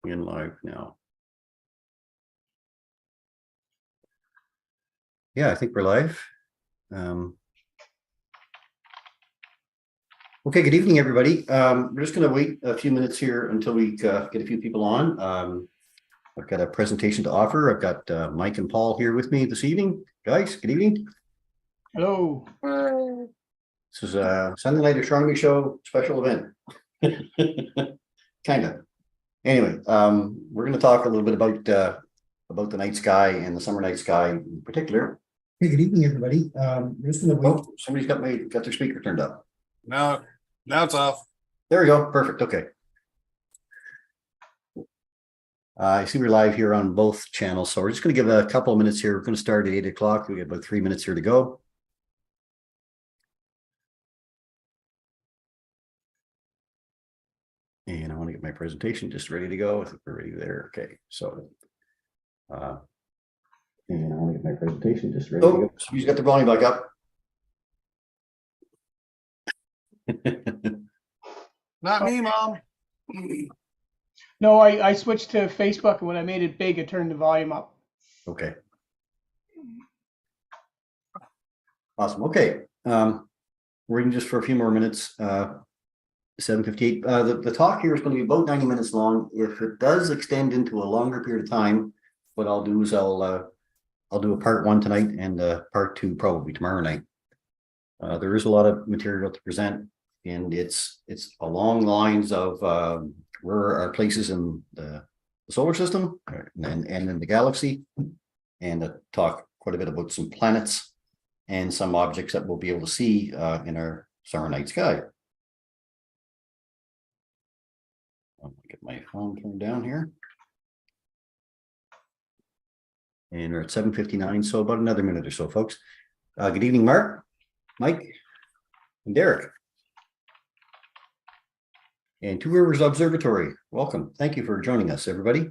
In live now. Yeah, I think we're live. Okay, good evening, everybody. We're just going to wait a few minutes here until we get a few people on. I've got a presentation to offer. I've got Mike and Paul here with me this evening. Guys, good evening. Hello. This is a Sunday Night Astronomy Show special event. Kind of. Anyway, we're going to talk a little bit about the night sky and the summer night sky in particular. Hey, good evening, everybody. We're just going to wait. Oh, somebody's got their speaker turned up. Now it's off. There we go. Perfect. Okay. I see we're live here on both channels, so we're just going to give a couple of minutes here. We're going to start at 8 o'clock. We got about 3 minutes here to go. And I want to get my presentation just ready to go. I think we're ready there. Okay, so and I want to get my presentation just ready to go. Somebody's got the volume back up. Not me, Mom. No, I switched to Facebook, and when I made it big, it turned the volume up. Okay. Awesome. Okay. We're waiting just for a few more minutes. 7:58. The talk here is going to be about 90 minutes long. If it does extend into a longer period of time, what I'll do is I'll do a part 1 tonight and part 2 probably tomorrow night. There is a lot of material to present, and it's along the lines of where our places in the solar system and in the galaxy, and talk quite a bit about some planets and some objects that we'll be able to see in our summer night sky. I'll get my phone turned down here. And we're at 7:59, so about another minute or so, folks. Good evening, Mark, Mike, and Derek. And Two Rivers Observatory, welcome. Thank you for joining us, everybody.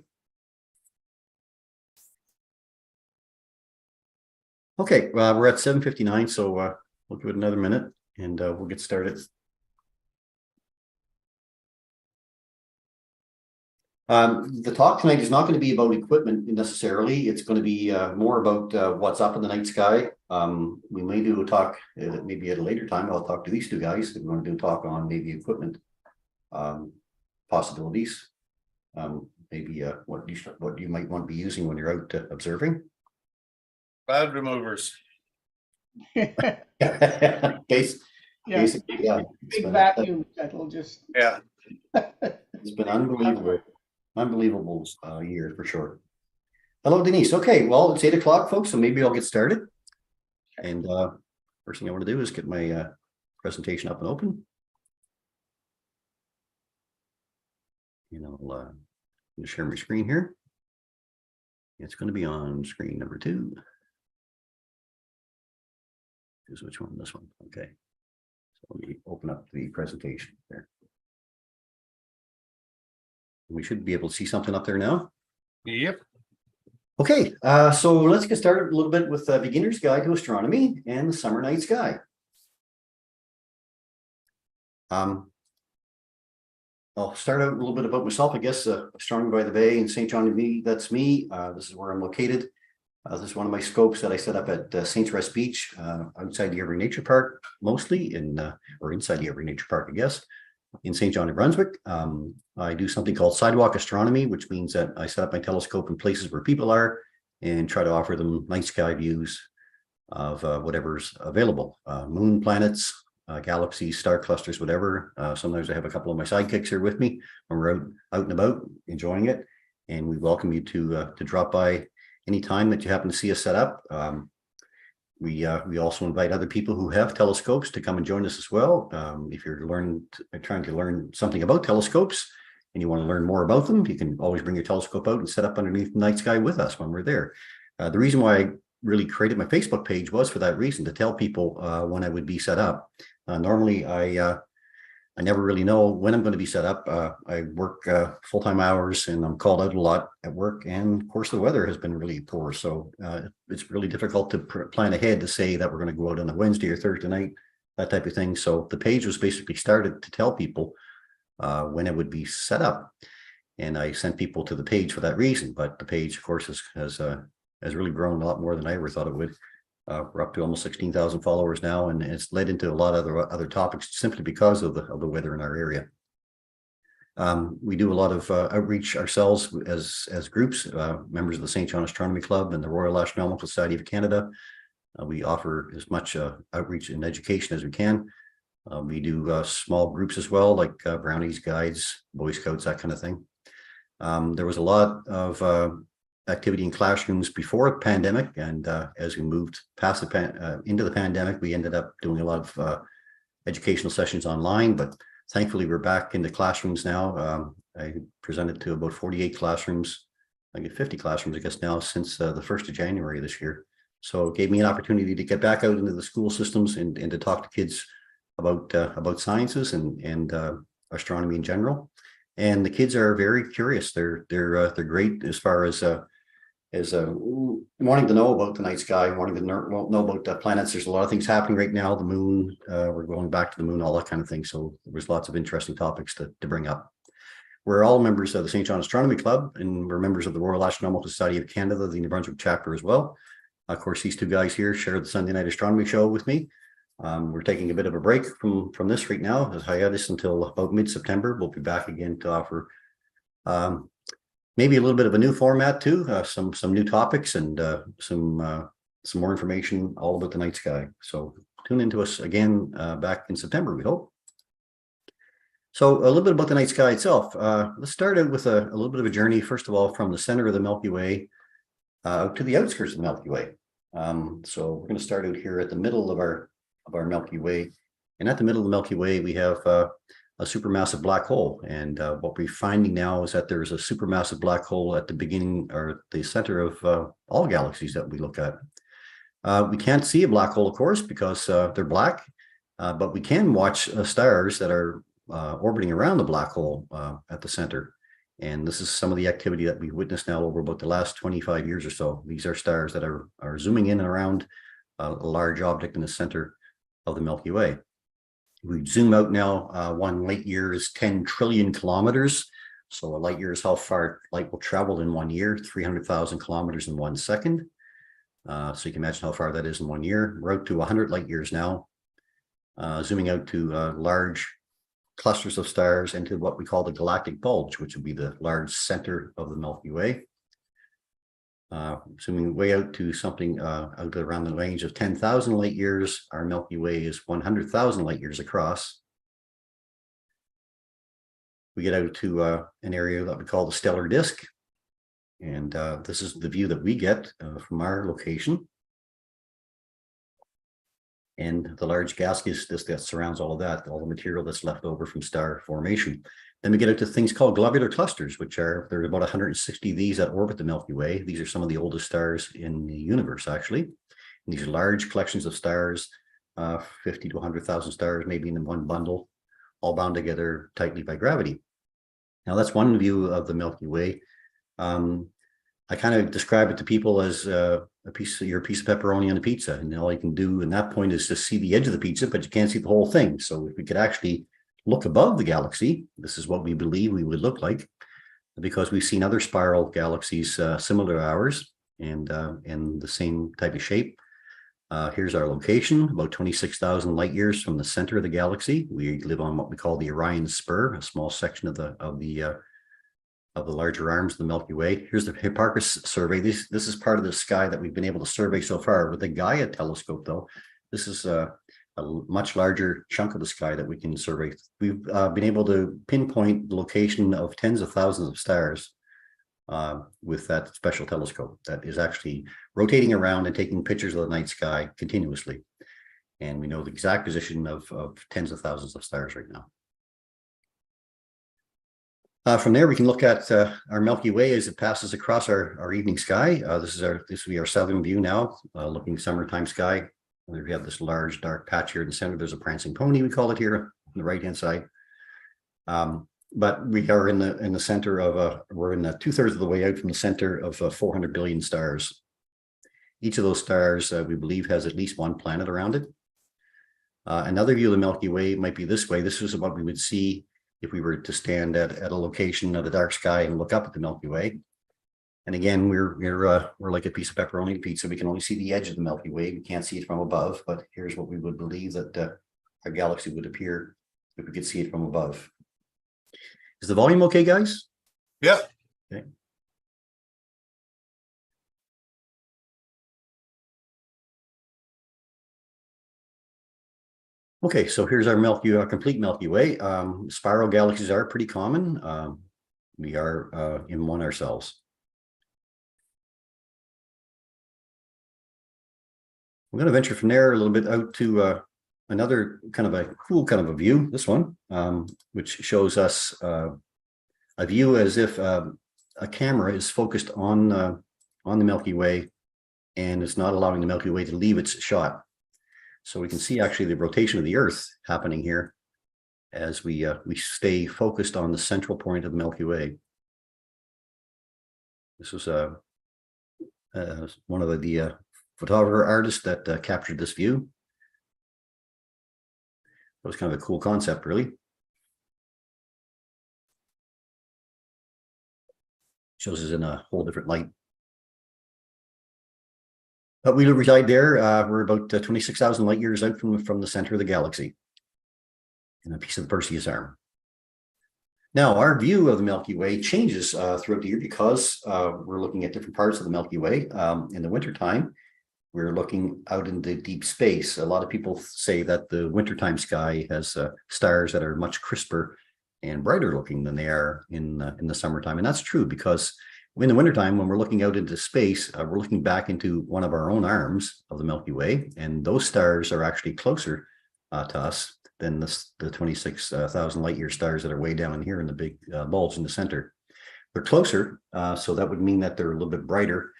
Okay, we're at 7:59, so we'll give it another minute and we'll get started. The talk tonight is not going to be about equipment necessarily. It's going to be more about what's up in the night sky. We may do a talk maybe at a later time. I'll talk to these two guys if we want to do a talk on maybe equipment possibilities. Maybe what you might want to be using when you're out observing. Cloud removers. Yeah, Basically, yeah. big vacuum that'll just. Yeah. It's been unbelievable year for sure. Hello, Denise. Okay, well, it's 8 o'clock, folks, so maybe I'll get started. And first thing I want to do is get my presentation up and open. And I'll share my screen here. It's going to be on screen number 2. Here's which one? This one. Okay. So let me open up the presentation there. We should be able to see something up there now. Yep. Okay, so let's get started a little bit with a beginner's guide to astronomy and the summer night sky. I'll start out a little bit about myself. I guess Astronomy by the Bay in St. John de Vie, that's me. This is where I'm located. This is one of my scopes that I set up at St. Rest Beach, outside the Every Nature Park, mostly or inside the Every Nature Park, I guess, in St. John, New Brunswick. I do something called sidewalk astronomy, which means that I set up my telescope in places where people are and try to offer them night sky views of whatever's available. Moon, planets, galaxies, star clusters, whatever. Sometimes I have a couple of my sidekicks here with me when we're out and about enjoying it. And we welcome you to drop by anytime that you happen to see us set up. We also invite other people who have telescopes to come and join us as well. If you're trying to learn something about telescopes and you want to learn more about them, you can always bring your telescope out and set up underneath the night sky with us when we're there. The reason why I really created my Facebook page was for that reason, to tell people when I would be set up. Normally, I never really know when I'm going to be set up. I work full-time hours and I'm called out a lot at work. And of course, the weather has been really poor. So it's really difficult to plan ahead to say that we're going to go out on a Wednesday or Thursday night, that type of thing. So the page was basically started to tell people when it would be set up. And I sent people to the page for that reason, but the page, of course, has really grown a lot more than I ever thought it would. We're up to almost 16,000 followers now, and it's led into a lot of other topics simply because of the weather in our area. We do a lot of outreach ourselves as groups, members of the St. John Astronomy Club and the Royal Astronomical Society of Canada. We offer as much outreach and education as we can. We do small groups as well, like brownies, guides, Boy Scouts, that kind of thing. There was a lot of activity in classrooms before the pandemic, and as we moved past into the pandemic, we ended up doing a lot of educational sessions online, but thankfully we're back in the classrooms now. I presented to about 48 classrooms, I get 50 classrooms, I guess now, since the 1st of January this year. So it gave me an opportunity to get back out into the school systems and to talk to kids about sciences and astronomy in general. And the kids are very curious. They're great as far as wanting to know about the night sky, wanting to know about the planets. There's a lot of things happening right now. The moon, we're going back to the moon, all that kind of thing. So there was lots of interesting topics to bring up. We're all members of the St. John Astronomy Club, and we're members of the Royal Astronomical Society of Canada, the New Brunswick chapter as well. Of course, these two guys here share the Sunday night astronomy show with me. We're taking a bit of a break from this right now, as hiatus until about mid-September. We'll be back again to offer maybe a little bit of a new format too, some new topics and some more information all about the night sky. So tune into us again back in September, we hope. So a little bit about the night sky itself. Let's start out with a little bit of a journey, first of all, from the center of the Milky Way to the outskirts of the Milky Way. So we're going to start out here at the middle of our Milky Way. And at the middle of the Milky Way, we have a supermassive black hole. And what we're finding now is that there's a supermassive black hole at the beginning or the center of all galaxies that we look at. We can't see a black hole, of course, because they're black, but we can watch stars that are orbiting around the black hole at the center. And this is some of the activity that we've witnessed now over about the last 25 years or so. These are stars that are zooming in and around a large object in the center of the Milky Way. We zoom out now, 1 light year is 10 trillion kilometers. So a light year is how far light will travel in 1 year, 300,000 kilometers in 1 second. So you can imagine how far that is in 1 year. We're out to 100 light years now, zooming out to large clusters of stars into what we call the galactic bulge, which would be the large center of the Milky Way. Zooming way out to something out around the range of 10,000 light years, our Milky Way is 100,000 light years across. We get out to an area that we call the stellar disk. And this is the view that we get from our location. And the large gaseous disk that surrounds all of that, all the material that's left over from star formation. Then we get out to things called globular clusters, which are, there are about 160 of these that orbit the Milky Way. These are some of the oldest stars in the universe, actually. And these are large collections of stars, 50 to 100,000 stars, maybe in one bundle, all bound together tightly by gravity. Now, that's one view of the Milky Way. I kind of describe it to people as your piece of pepperoni on a pizza, and all you can do in that point is just see the edge of the pizza, but you can't see the whole thing. So if we could actually look above the galaxy, this is what we believe we would look like, because we've seen other spiral galaxies similar to ours and the same type of shape. Here's our location, about 26,000 light years from the center of the galaxy. We live on what we call the Orion Spur, a small section of the larger arms of the Milky Way. Here's the Hipparchus survey. This is part of the sky that we've been able to survey so far. With the Gaia telescope, though, this is a much larger chunk of the sky that we can survey. We've been able to pinpoint the location of tens of thousands of stars with that special telescope that is actually rotating around and taking pictures of the night sky continuously. And we know the exact position of tens of thousands of stars right now. From there, we can look at our Milky Way as it passes across our evening sky. This will be our southern view now, looking summertime sky. We have this large dark patch here in the center. There's a prancing pony, we call it here on the right-hand side. But we are in the center of we're in the 2/3 of the way out from the center of 400 billion stars. Each of those stars, we believe, has at least one planet around it. Another view of the Milky Way might be this way. This is what we would see if we were to stand at a location of the dark sky and look up at the Milky Way. And again, we're like a piece of pepperoni pizza. We can only see the edge of the Milky Way. We can't see it from above, but here's what we would believe that our galaxy would appear if we could see it from above. Is the volume okay, guys? Yeah. Okay. Okay, so here's our complete Milky Way. Spiral galaxies are pretty common. We are in one ourselves. I'm going to venture from there a little bit out to another kind of a cool kind of a view, this one, which shows us a view as if a camera is focused on the Milky Way and it's not allowing the Milky Way to leave its shot. So we can see actually the rotation of the Earth happening here as we stay focused on the central point of the Milky Way. This was one of the photographer artists that captured this view. It was kind of a cool concept, really. Shows us in a whole different light. But we reside there. We're about 26,000 light years out from the center of the galaxy, in a piece of the Perseus arm. Now, our view of the Milky Way changes throughout the year because we're looking at different parts of the Milky Way. In the wintertime, we're looking out into deep space. A lot of people say that the wintertime sky has stars that are much crisper and brighter looking than they are in the summertime. And that's true because in the wintertime, when we're looking out into space, we're looking back into one of our own arms of the Milky Way. And those stars are actually closer to us than the 26,000 light year stars that are way down in here in the big bulge in the center. They're closer, so that would mean that they're a little bit brighter.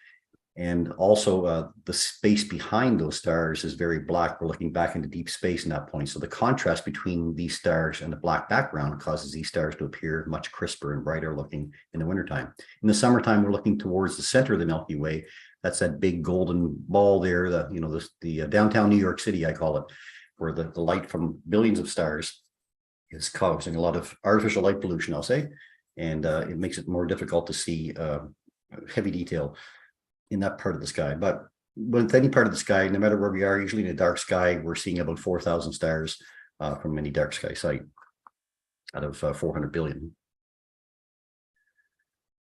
And also the space behind those stars is very black. We're looking back into deep space in that point. So the contrast between these stars and the black background causes these stars to appear much crisper and brighter looking in the wintertime. In the summertime, we're looking towards the center of the Milky Way. That's that big golden ball there, the downtown New York City, I call it, where the light from billions of stars is causing a lot of artificial light pollution, I'll say. And it makes it more difficult to see heavy detail in that part of the sky. But with any part of the sky, no matter where we are, usually in a dark sky, we're seeing about 4,000 stars from any dark sky site out of 400 billion.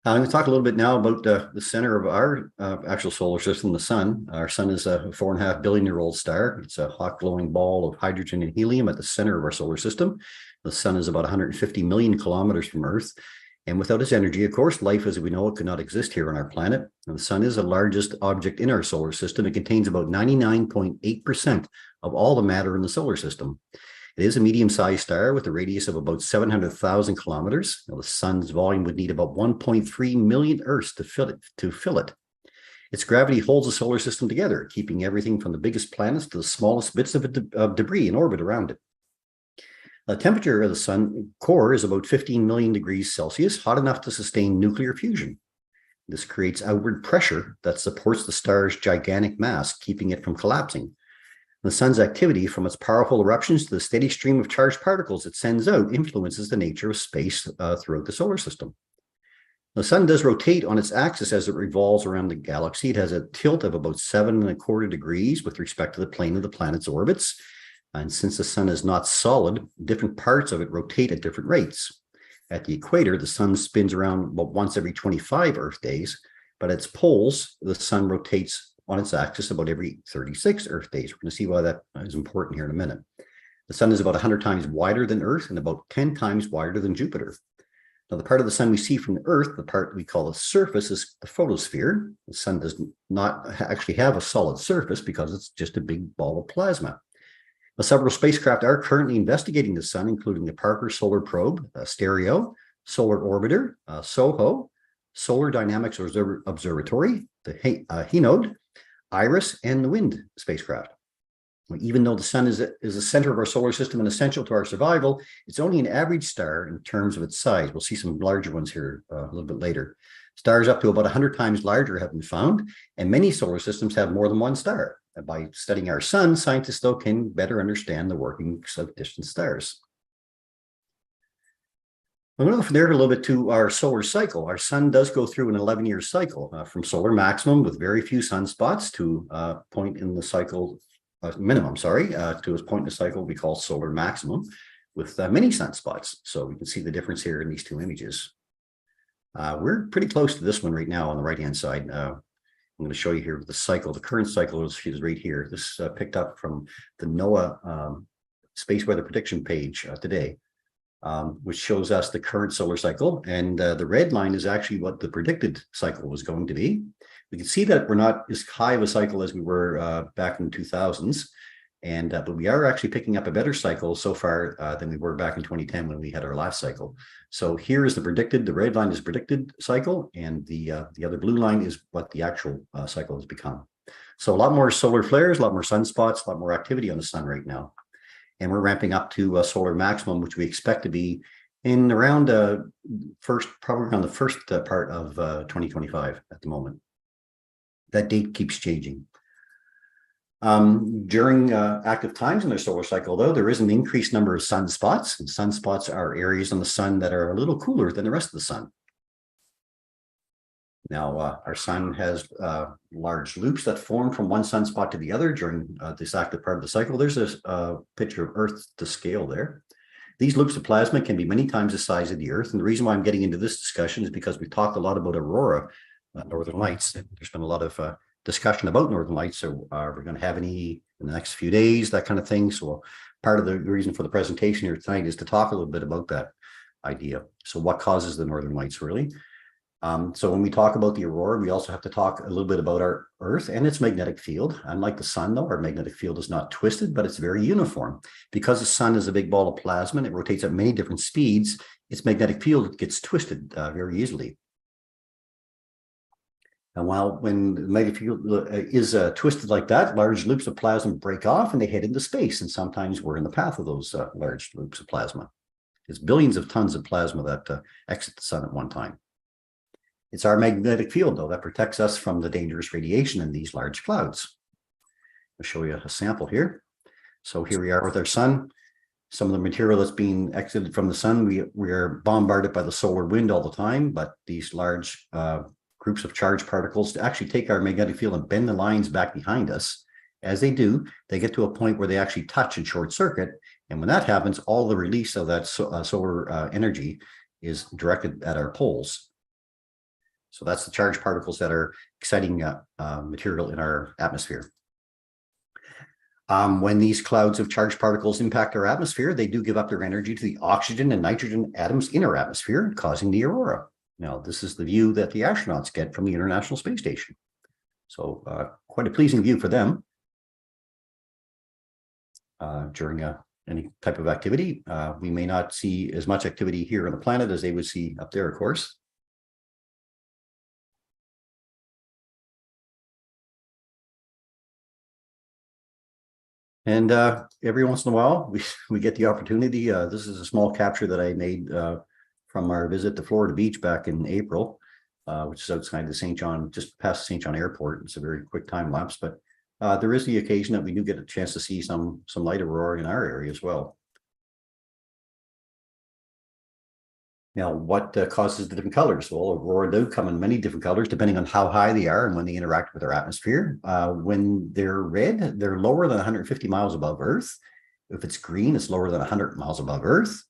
I'm going to talk a little bit now about the center of our actual solar system, the sun. Our sun is a 4.5 billion year old star. It's a hot glowing ball of hydrogen and helium at the center of our solar system. The sun is about 150 million kilometers from Earth. And without its energy, of course, life as we know it could not exist here on our planet. And the sun is the largest object in our solar system. It contains about 99.8% of all the matter in the solar system. It is a medium-sized star with a radius of about 700,000 kilometers. Now, the sun's volume would need about 1.3 million Earths to fill it. Its gravity holds the solar system together, keeping everything from the biggest planets to the smallest bits of debris in orbit around it. The temperature of the sun core is about 15 million degrees Celsius, hot enough to sustain nuclear fusion. This creates outward pressure that supports the star's gigantic mass, keeping it from collapsing. The sun's activity, from its powerful eruptions to the steady stream of charged particles it sends out, influences the nature of space throughout the solar system. The sun does rotate on its axis as it revolves around the galaxy. It has a tilt of about 7.25 degrees with respect to the plane of the planet's orbits. And since the sun is not solid, different parts of it rotate at different rates. At the equator, the sun spins around about once every 25 Earth days, but at its poles, the sun rotates on its axis about every 36 Earth days. We're going to see why that is important here in a minute. The sun is about 100 times wider than Earth and about 10 times wider than Jupiter. Now, the part of the sun we see from the Earth, the part we call the surface, is the photosphere. The sun does not actually have a solid surface because it's just a big ball of plasma. Several spacecraft are currently investigating the sun, including the Parker Solar Probe, Stereo, Solar Orbiter, SOHO, Solar Dynamics Observatory, the HINODE, IRIS, and the WIND spacecraft. Even though the sun is the center of our solar system and essential to our survival, it's only an average star in terms of its size. We'll see some larger ones here a little bit later. Stars up to about 100 times larger have been found, and many solar systems have more than one star. By studying our sun, scientists, though, can better understand the workings of distant stars. I'm going to go from there a little bit to our solar cycle. Our sun does go through an 11-year cycle from solar maximum with very few sunspots to a point in the cycle, minimum, sorry, to a point in the cycle we call solar maximum with many sunspots. So we can see the difference here in these two images. We're pretty close to this one right now on the right-hand side. I'm going to show you here the cycle. The current cycle is right here. This picked up from the NOAA space weather prediction page today. Which shows us the current solar cycle. And the red line is actually what the predicted cycle was going to be. We can see that we're not as high of a cycle as we were back in the 2000s. And but we are actually picking up a better cycle so far than we were back in 2010 when we had our last cycle. So here is the predicted, the red line is predicted cycle, and the other blue line is what the actual cycle has become. So a lot more solar flares, a lot more sunspots, a lot more activity on the sun right now. And we're ramping up to a solar maximum, which we expect to be in around probably on the first part of 2025 at the moment. That date keeps changing. During active times in the solar cycle, though, there is an increased number of sunspots. And sunspots are areas on the sun that are a little cooler than the rest of the sun. Now, our sun has large loops that form from one sunspot to the other during this active part of the cycle. There's a picture of Earth to scale there. These loops of plasma can be many times the size of the Earth. And the reason why I'm getting into this discussion is because we talked a lot about aurora, northern lights. There's been a lot of discussion about northern lights. So are we going to have any in the next few days, that kind of thing. So part of the reason for the presentation here tonight is to talk a little bit about that idea. So what causes the northern lights, really? So when we talk about the aurora, we also have to talk a little bit about our Earth and its magnetic field. Unlike the sun, though, our magnetic field is not twisted, but it's very uniform. Because the sun is a big ball of plasma and it rotates at many different speeds, its magnetic field gets twisted very easily. And when the magnetic field is twisted like that, large loops of plasma break off and they head into space. And sometimes we're in the path of those large loops of plasma. It's billions of tons of plasma that exit the sun at one time. It's our magnetic field, though, that protects us from the dangerous radiation in these large clouds. I'll show you a sample here. So here we are with our sun. Some of the material that's being exited from the sun, we are bombarded by the solar wind all the time, but these large groups of charged particles actually take our magnetic field and bend the lines back behind us. As they do, they get to a point where they actually touch and short circuit. And when that happens, all the release of that solar energy is directed at our poles. So that's the charged particles that are exciting material in our atmosphere. When these clouds of charged particles impact our atmosphere, they do give up their energy to the oxygen and nitrogen atoms in our atmosphere, causing the aurora. Now, this is the view that the astronauts get from the International Space Station. So quite a pleasing view for them during any type of activity. We may not see as much activity here on the planet as they would see up there, of course. And every once in a while, we get the opportunity. This is a small capture that I made from our visit to Florida Beach back in April, which is outside the St. John, just past St. John Airport. It's a very quick time lapse, but there is the occasion that we do get a chance to see some light aurora in our area as well. Now, what causes the different colors? Well, aurora do come in many different colors depending on how high they are and when they interact with our atmosphere. When they're red, they're lower than 150 miles above Earth. If it's green, it's lower than 100 miles above Earth.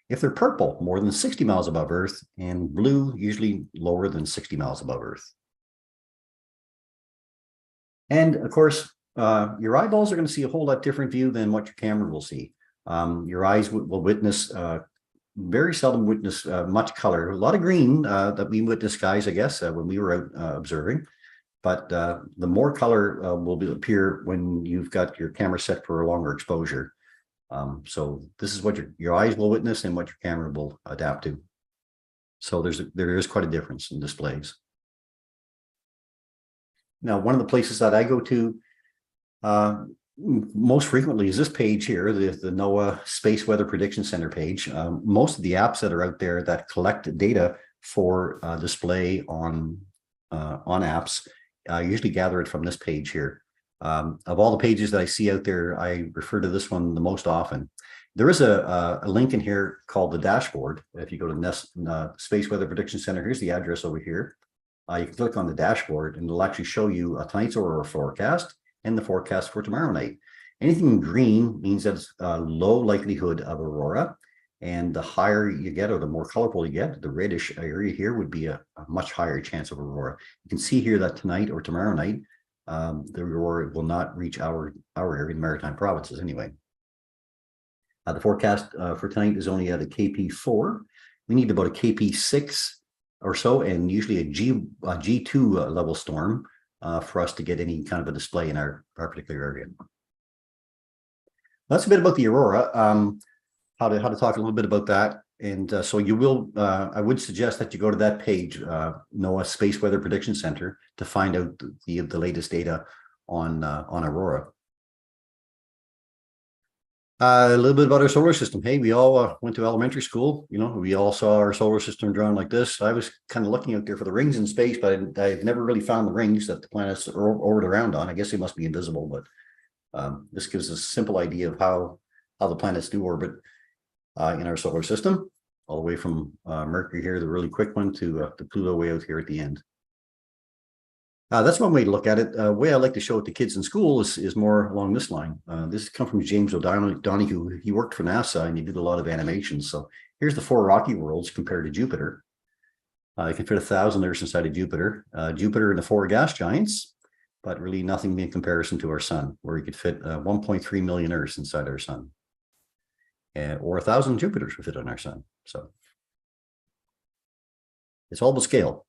If they're purple, more than 60 miles above Earth, and blue, usually lower than 60 miles above Earth. And of course, your eyeballs are going to see a whole lot different view than what your camera will see. Your eyes will witness very seldom witness much color, a lot of green that we witness, guys, I guess, when we were out observing. But the more color will appear when you've got your camera set for a longer exposure. So this is what your eyes will witness and what your camera will adapt to. So there is quite a difference in displays. Now, one of the places that I go to most frequently is this page here, the NOAA Space Weather Prediction Center page. Most of the apps that are out there that collect data for display on apps usually gather it from this page here. Of all the pages that I see out there, I refer to this one the most often. There is a link in here called the dashboard. If you go to Space Weather Prediction Center, here's the address over here. You can click on the dashboard and it'll actually show you tonight's aurora forecast and the forecast for tomorrow night. Anything in green means that it's a low likelihood of aurora. And the higher you get, or the more colorful you get, the reddish area here would be a much higher chance of aurora. You can see here that tonight or tomorrow night, the aurora will not reach our area in the Maritime Provinces anyway. The forecast for tonight is only at a KP4. We need about a KP6 or so, and usually a G2 level storm for us to get any kind of a display in our particular area. That's a bit about the aurora. How to talk a little bit about that. And so you will, I would suggest that you go to that page, NOAA Space Weather Prediction Center, to find out the latest data on aurora. A little bit about our solar system. Hey, we all went to elementary school. You know, we all saw our solar system drawn like this. I was kind of looking out there for the rings in space, but I've never really found the rings that the planets orbit around on. I guess they must be invisible, but this gives us a simple idea of how the planets do orbit in our solar system, all the way from Mercury here, the really quick one, to Pluto way out here at the end. That's one way to look at it. The way I like to show it to kids in school is more along this line. This comes from James O'Donoghue. He worked for NASA and he did a lot of animations. So here's the 4 rocky worlds compared to Jupiter. You can fit 1,000 Earths inside of Jupiter. Jupiter and the 4 gas giants, but really nothing in comparison to our sun, where you could fit 1.3 million Earths inside our sun. Or 1,000 Jupiters would fit on our sun. So it's all about scale.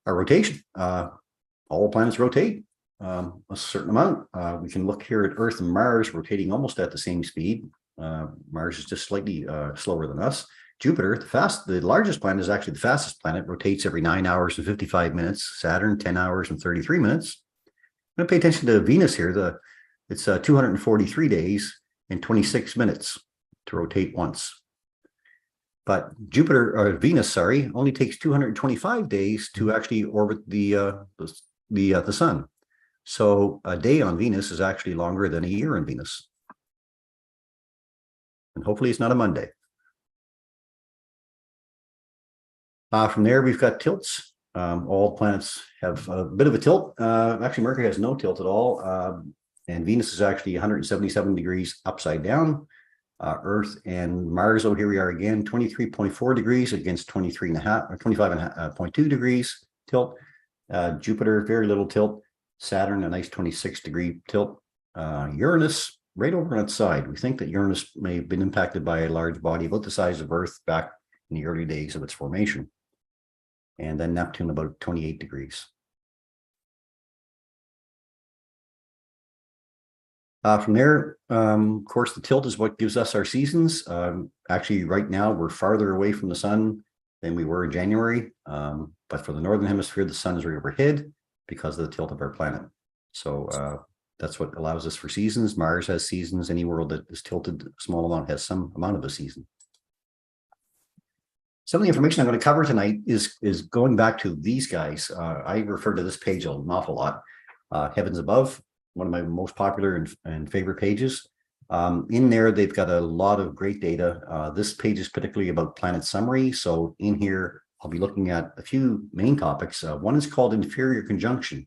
Our rotation, all planets rotate a certain amount. We can look here at Earth and Mars rotating almost at the same speed. Mars is just slightly slower than us. Jupiter, the largest planet, is actually the fastest planet, rotates every 9 hours and 55 minutes. Saturn, 10 hours and 33 minutes. I'm going to pay attention to Venus here. It's 243 days and 26 minutes to rotate once. But Venus, only takes 225 days to actually orbit the sun. So a day on Venus is actually longer than a year on Venus. And hopefully it's not a Monday. From there, we've got tilts. All planets have a bit of a tilt. Actually, Mercury has no tilt at all. And Venus is actually 177 degrees upside down. Earth and Mars, here we are again, 23.4 degrees against 23.5 or 25.2 degrees tilt. Jupiter, very little tilt. Saturn, a nice 26-degree tilt. Uranus, right over on its side. We think that Uranus may have been impacted by a large body about the size of Earth back in the early days of its formation. And then Neptune, about 28 degrees. From there, of course, the tilt is what gives us our seasons. Actually, right now, we're farther away from the sun than we were in January. But for the Northern Hemisphere, the sun is right overhead because of the tilt of our planet. So that's what allows us for seasons. Mars has seasons. Any world that is tilted a small amount has some amount of a season. Some of the information I'm going to cover tonight is going back to these guys. I refer to this page an awful lot. Heavens Above, one of my most popular and favorite pages. In there, they've got a lot of great data. This page is particularly about planet summary. So in here, I'll be looking at a few main topics. One is called inferior conjunction.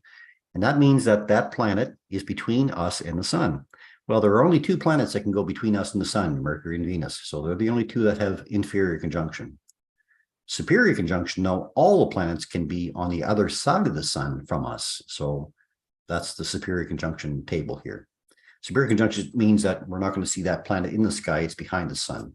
And that means that that planet is between us and the sun. Well, there are only 2 planets that can go between us and the sun, Mercury and Venus. So they're the only 2 that have inferior conjunction. Superior conjunction, no, all the planets can be on the other side of the sun from us. So that's the superior conjunction table here. Superior conjunction means that we're not going to see that planet in the sky, it's behind the sun.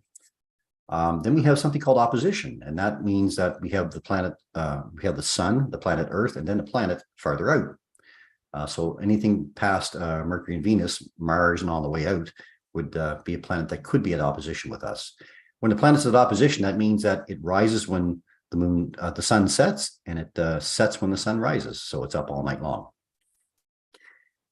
Then we have something called opposition, and that means that we have the planet, we have the sun, the planet Earth, and then the planet farther out. So anything past Mercury and Venus, Mars, and all the way out would be a planet that could be at opposition with us. When the planet's at opposition, that means that it rises when the sun sets, and it sets when the sun rises. So it's up all night long.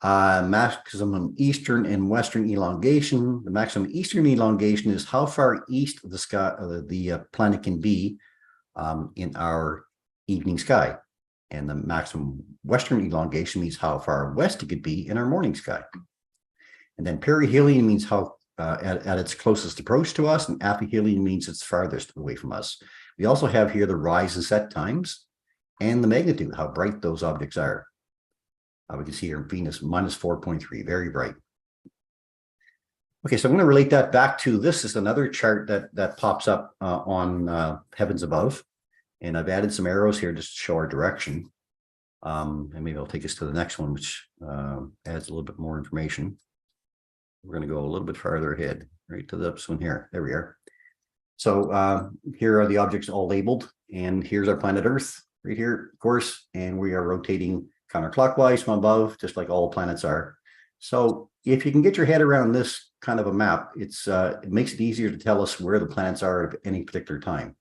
Maximum eastern and western elongation. The maximum eastern elongation is how far east of the sky the planet can be in our evening sky. And the maximum western elongation means how far west it could be in our morning sky. And then perihelion means how at its closest approach to us, and aphelion means it's farthest away from us. We also have here the rise and set times and the magnitude, how bright those objects are. We can see here Venus minus 4.3, very bright. Okay, so I'm going to relate that back to this is another chart that pops up on heavens above. And I've added some arrows here just to show our direction. And maybe I'll take us to the next one, which adds a little bit more information. We're going to go a little bit farther ahead, right to this one here. There we are. So here are the objects all labeled, and here's our planet Earth right here, of course, and we are rotating counterclockwise from above, just like all planets are. So if you can get your head around this kind of a map, it makes it easier to tell us where the planets are at any particular time.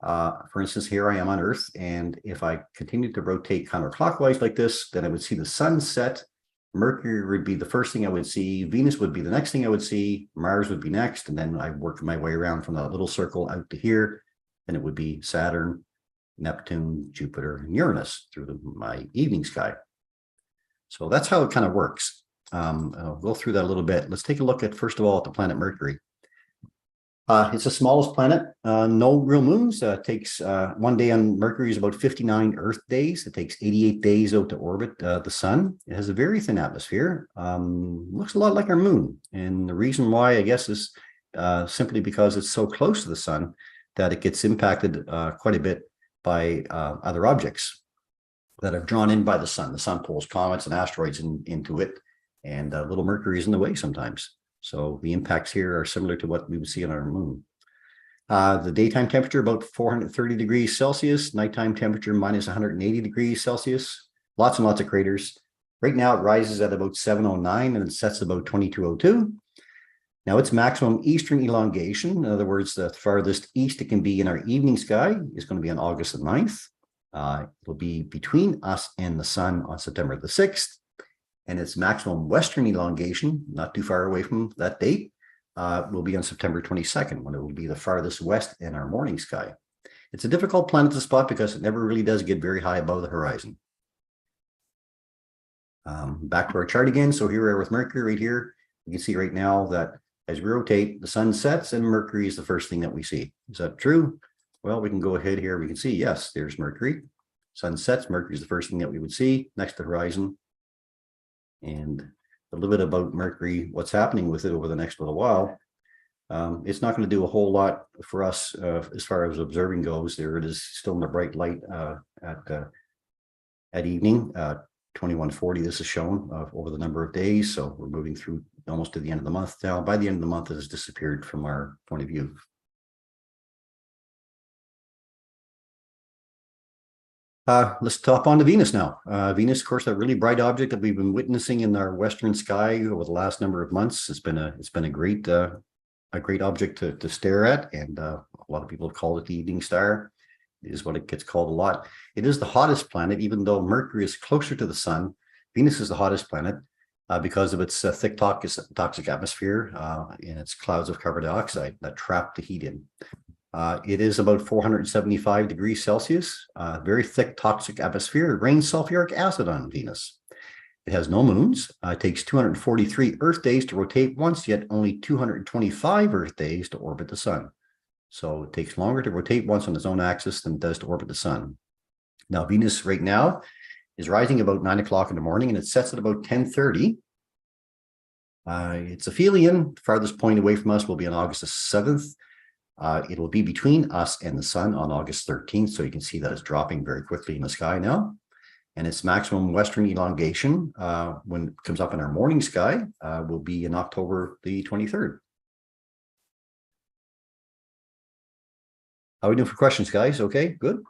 For instance, here I am on Earth, and if I continue to rotate counterclockwise like this, then I would see the sun set. Mercury would be the first thing I would see. Venus would be the next thing I would see. Mars would be next. And then I work my way around from that little circle out to here. And it would be Saturn, Neptune, Jupiter, and Uranus through my evening sky. So that's how it kind of works. I'll go through that a little bit. Let's take a look at, first of all, at the planet Mercury. It's the smallest planet, no real moons. Takes 1 day on Mercury is about 59 Earth days. It takes 88 days out to orbit the sun. It has a very thin atmosphere. Looks a lot like our moon. And the reason why, I guess, is simply because it's so close to the sun that it gets impacted quite a bit by other objects that are drawn in by the sun. The sun pulls comets and asteroids into it, and little Mercury is in the way sometimes. So the impacts here are similar to what we would see on our moon. The daytime temperature about 430 degrees Celsius, nighttime temperature minus 180 degrees Celsius, lots and lots of craters. Right now it rises at about 709 and it sets about 2202. Now its maximum eastern elongation, in other words, the farthest east it can be in our evening sky, is going to be on August the 9th. It will be between us and the sun on September the 6th. And its maximum western elongation, not too far away from that date, will be on September 22nd, when it will be the farthest west in our morning sky. It's a difficult planet to spot because it never really does get very high above the horizon. Back to our chart again. So here we are with Mercury right here. You can see right now that as we rotate, the sun sets and Mercury is the first thing that we see. Is that true? Well, we can go ahead here. We can see, yes, there's Mercury. Sun sets, Mercury is the first thing that we would see next to the horizon. And a little bit about Mercury, what's happening with it over the next little while. It's not going to do a whole lot for us as far as observing goes. There it is, still in the bright light at evening. 2140, this is shown over the number of days. So we're moving through almost to the end of the month now. By the end of the month, it has disappeared from our point of view. Let's top on to Venus now. Venus, of course, a really bright object that we've been witnessing in our western sky over the last number of months. It's been a great object to stare at, and a lot of people have called it the evening star. It is what it gets called a lot. It is the hottest planet, even though Mercury is closer to the sun. Venus is the hottest planet because of its thick toxic atmosphere and its clouds of carbon dioxide that trap the heat in. It is about 475 degrees Celsius, very thick toxic atmosphere. It rains sulfuric acid on Venus. It has no moons. It takes 243 Earth days to rotate once, yet only 225 Earth days to orbit the sun. So it takes longer to rotate once on its own axis than it does to orbit the sun. Now, Venus right now is rising about 9 o'clock in the morning, and it sets at about 10:30. It's aphelion. The farthest point away from us will be on August the 7th. It will be between us and the sun on August 13th. So you can see that it's dropping very quickly in the sky now. And its maximum western elongation, when it comes up in our morning sky, will be in October the 23rd. How are we doing for questions, guys? Okay, good.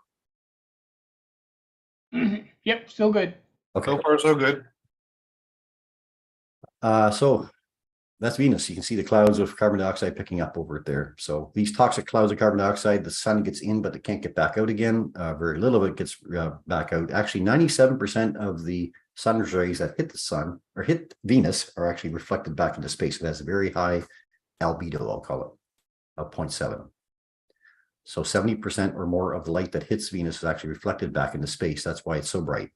Yep, still good. Okay. So far, so good. So that's Venus. You can see the clouds of carbon dioxide picking up over it there. So these toxic clouds of carbon dioxide, the sun gets in, but it can't get back out again. Very little of it gets back out. Actually, 97% of the sun's rays that hit the sun or hit Venus are actually reflected back into space. It has a very high albedo, I'll call it, of 0.7. So 70% or more of the light that hits Venus is actually reflected back into space. That's why it's so bright.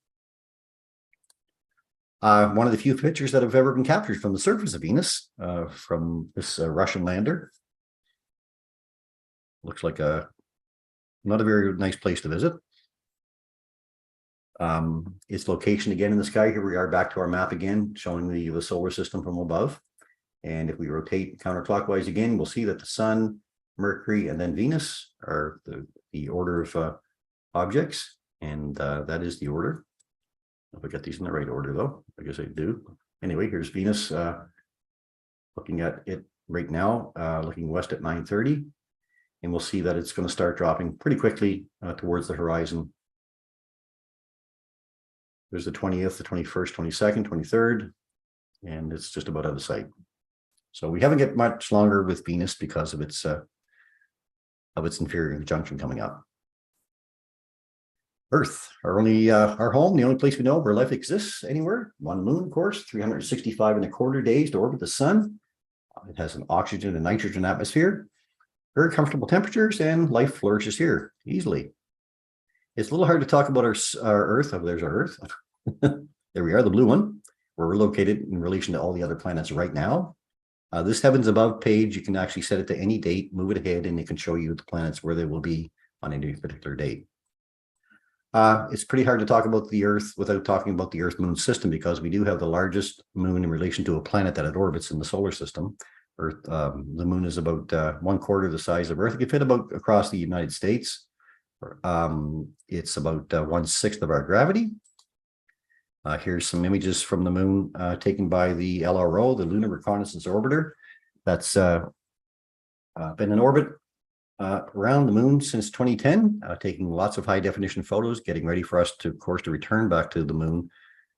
One of the few pictures that have ever been captured from the surface of Venus, from this Russian lander. Looks like not a very nice place to visit. Its location again in the sky. Here we are back to our map again, showing the solar system from above. And if we rotate counterclockwise again, we'll see that the Sun, Mercury, and then Venus are the order of objects. And that is the order. If I got these in the right order, though, I guess I do. Anyway, here's Venus looking at it right now, looking west at 9:30. And we'll see that it's going to start dropping pretty quickly towards the horizon. There's the 20th, the 21st, 22nd, 23rd, and it's just about out of sight. So we haven't got much longer with Venus because of its inferior conjunction coming up. Earth, our home, the only place we know where life exists anywhere. One moon, of course, 365.25 days to orbit the sun. It has an oxygen and nitrogen atmosphere, very comfortable temperatures, and life flourishes here easily. It's a little hard to talk about our Earth. Oh, there's our Earth. There we are, the blue one, where we're located in relation to all the other planets right now. This Heavens Above page, you can actually set it to any date, move it ahead, and it can show you the planets where they will be on any particular date. It's pretty hard to talk about the Earth without talking about the Earth-Moon system, because we do have the largest moon in relation to a planet that it orbits in the solar system. Earth, the moon is about 1/4 the size of Earth. It can fit about across the United States. It's about 1/6 of our gravity. Here's some images from the moon taken by the LRO, the Lunar Reconnaissance Orbiter. That's been in orbit around the moon since 2010, taking lots of high definition photos, getting ready for us to, of course, to return back to the moon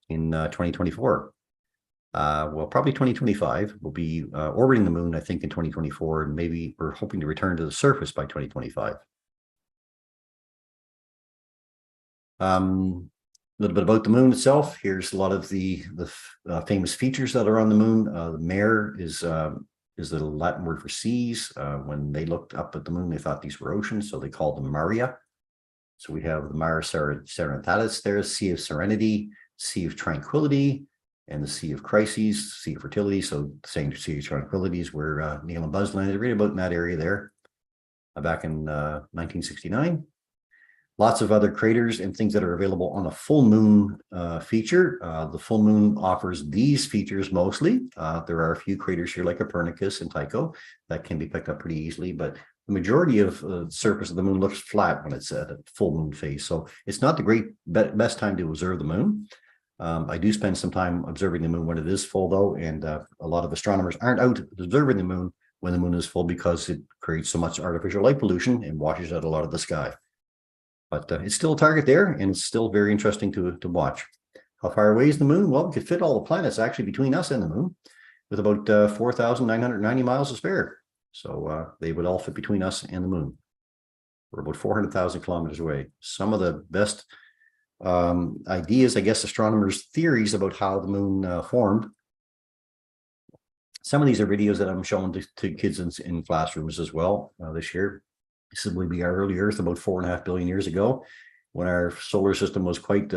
in 2024. Well, probably 2025. We'll be orbiting the moon, I think, in 2024, and maybe we're hoping to return to the surface by 2025. A little bit about the moon itself. Here's a lot of the famous features that are on the moon. The mare is the Latin word for seas. When they looked up at the moon, they thought these were oceans, so they called them Maria. So we have the Mare Serenitatis there, Sea of Serenity, Sea of Tranquility, and the Sea of Crises, Sea of Fertility. So saying Sea of Tranquility is where Neil and Buzz landed, right about in that area there, back in 1969. Lots of other craters and things that are available on a full moon feature. The full moon offers these features mostly. There are a few craters here like Copernicus and Tycho that can be picked up pretty easily, but the majority of the surface of the moon looks flat when it's at a full moon phase. So it's not the best time to observe the moon. I do spend some time observing the moon when it is full, though, and a lot of astronomers aren't out observing the moon when the moon is full because it creates so much artificial light pollution and washes out a lot of the sky. But it's still a target there, and it's still very interesting to watch. How far away is the moon? Well, we could fit all the planets actually between us and the moon with about 4,990 miles to spare. So they would all fit between us and the moon. We're about 400,000 kilometers away. Some of the best ideas, I guess, astronomers' theories about how the moon formed. Some of these are videos that I'm showing to kids in classrooms as well this year. This will be our early Earth about 4.5 billion years ago, when our solar system was quite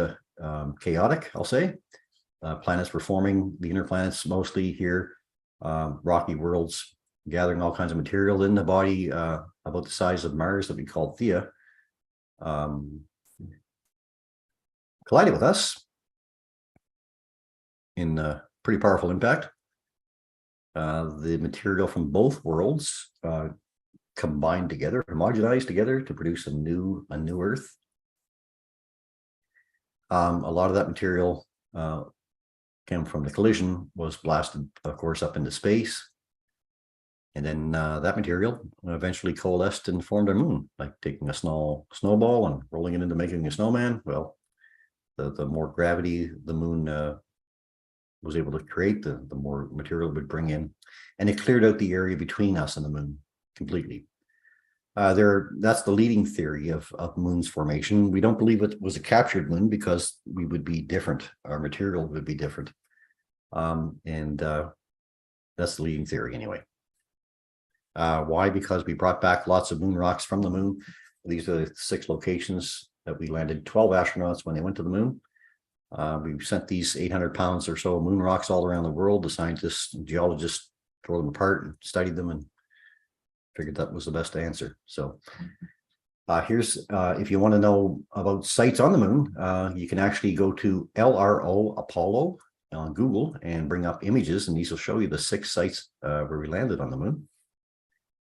chaotic, I'll say. Planets were forming, the inner planets mostly here, rocky worlds, gathering all kinds of material in the body about the size of Mars that we call Theia. Collided with us in a pretty powerful impact. The material from both worlds combined together, homogenized together to produce a new Earth. A lot of that material came from the collision, was blasted, of course, up into space. And then that material eventually coalesced and formed our moon, like taking a snowball and rolling it into making a snowman. Well, the more gravity the moon was able to create, the more material it would bring in. And it cleared out the area between us and the moon completely. That's the leading theory of moon's formation. We don't believe it was a captured moon because we would be different. Our material would be different. And that's the leading theory anyway. Why? Because we brought back lots of moon rocks from the moon. These are the 6 locations that we landed 12 astronauts when they went to the moon. We sent these 800 pounds or so moon rocks all around the world. The scientists and geologists tore them apart and studied them and figured that was the best answer. So here's, if you want to know about sites on the moon, you can actually go to LRO Apollo on Google and bring up images, and these will show you the 6 sites where we landed on the moon.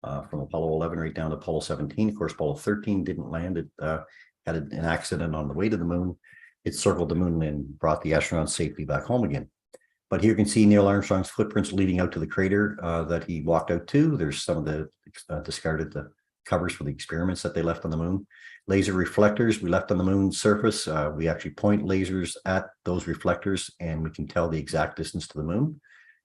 From Apollo 11 right down to Apollo 17. Of course, Apollo 13 didn't land. It had an accident on the way to the moon. It circled the moon and brought the astronauts safely back home again. But here you can see Neil Armstrong's footprints leading out to the crater that he walked out to. There's some of the discarded covers for the experiments that they left on the moon. Laser reflectors we left on the moon's surface. We actually point lasers at those reflectors, and we can tell the exact distance to the moon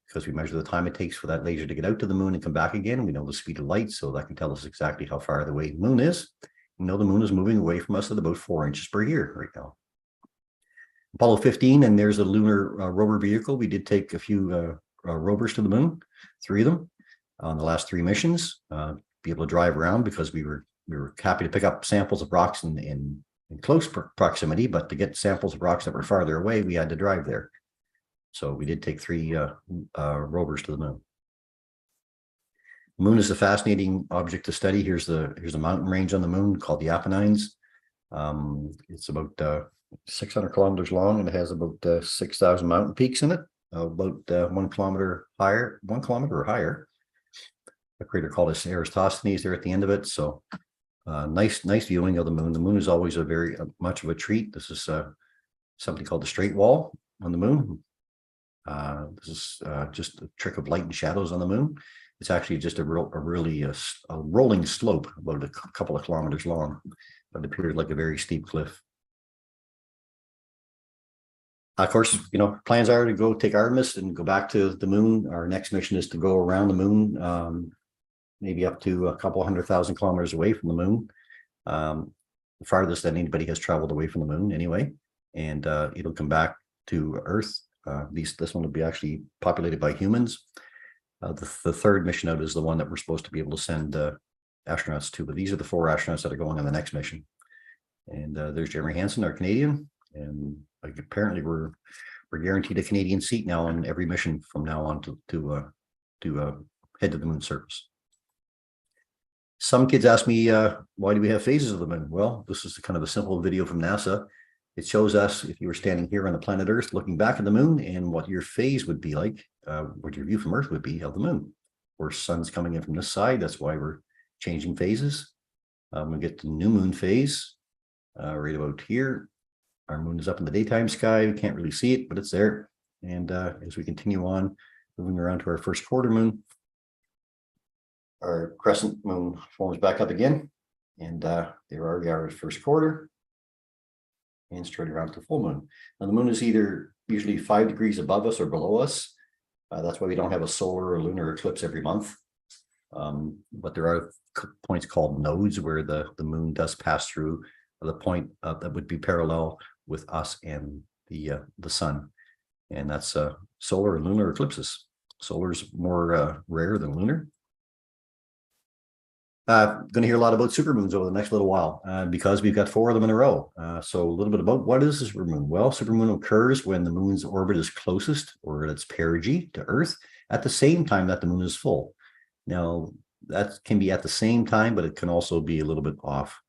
because we measure the time it takes for that laser to get out to the moon and come back again. We know the speed of light, so that can tell us exactly how far away the moon is. We know the moon is moving away from us at about 4 inches per year right now. Apollo 15, and there's a lunar rover vehicle. We did take a few rovers to the moon, 3 of them on the last 3 missions, be able to drive around because we were happy to pick up samples of rocks in close proximity, but to get samples of rocks that were farther away, we had to drive there. So we did take 3 rovers to the moon. The moon is a fascinating object to study. Here's a mountain range on the moon called the Apennines. It's about 600 kilometers long, and it has about 6,000 mountain peaks in it, about 1 kilometer higher, 1 kilometer or higher. A crater called Eratosthenes there at the end of it. So nice viewing of the moon. The moon is always a very much of a treat. This is something called the straight wall on the moon. This is just a trick of light and shadows on the moon. It's actually just a rolling slope about a couple of kilometers long, but it appeared like a very steep cliff. Of course, plans are to go take Artemis and go back to the moon. Our next mission is to go around the moon, maybe up to a couple 100,000 kilometers away from the moon. The farthest that anybody has traveled away from the moon anyway, and it'll come back to Earth. This one will be actually populated by humans. The third mission out is the one that we're supposed to be able to send astronauts to, but these are the 4 astronauts that are going on the next mission. And there's Jeremy Hansen, our Canadian, and apparently we're guaranteed a Canadian seat now on every mission from now on to head to the moon's surface. Some kids ask me, why do we have phases of the moon? Well, this is kind of a simple video from NASA. It shows us if you were standing here on the planet Earth looking back at the moon and what your phase would be like, what your view from Earth would be of the moon. Where sun's coming in from this side, that's why we're changing phases. We get to new moon phase right about here. Our moon is up in the daytime sky. We can't really see it, but it's there. And as we continue on, moving around to our first quarter moon, our crescent moon forms back up again. And there we are at first quarter. And straight around to full moon. Now the moon is either usually 5 degrees above us or below us. That's why we don't have a solar or lunar eclipse every month. But there are points called nodes where the moon does pass through the point that would be parallel with us and the sun. And that's solar and lunar eclipses. Solar is more rare than lunar. Going to hear a lot about supermoons over the next little while because we've got 4 of them in a row. So a little bit about what is a supermoon? Well, supermoon occurs when the moon's orbit is closest, or at its perigee to Earth, at the same time that the moon is full. Now, that can be at the same time, but it can also be a little bit off.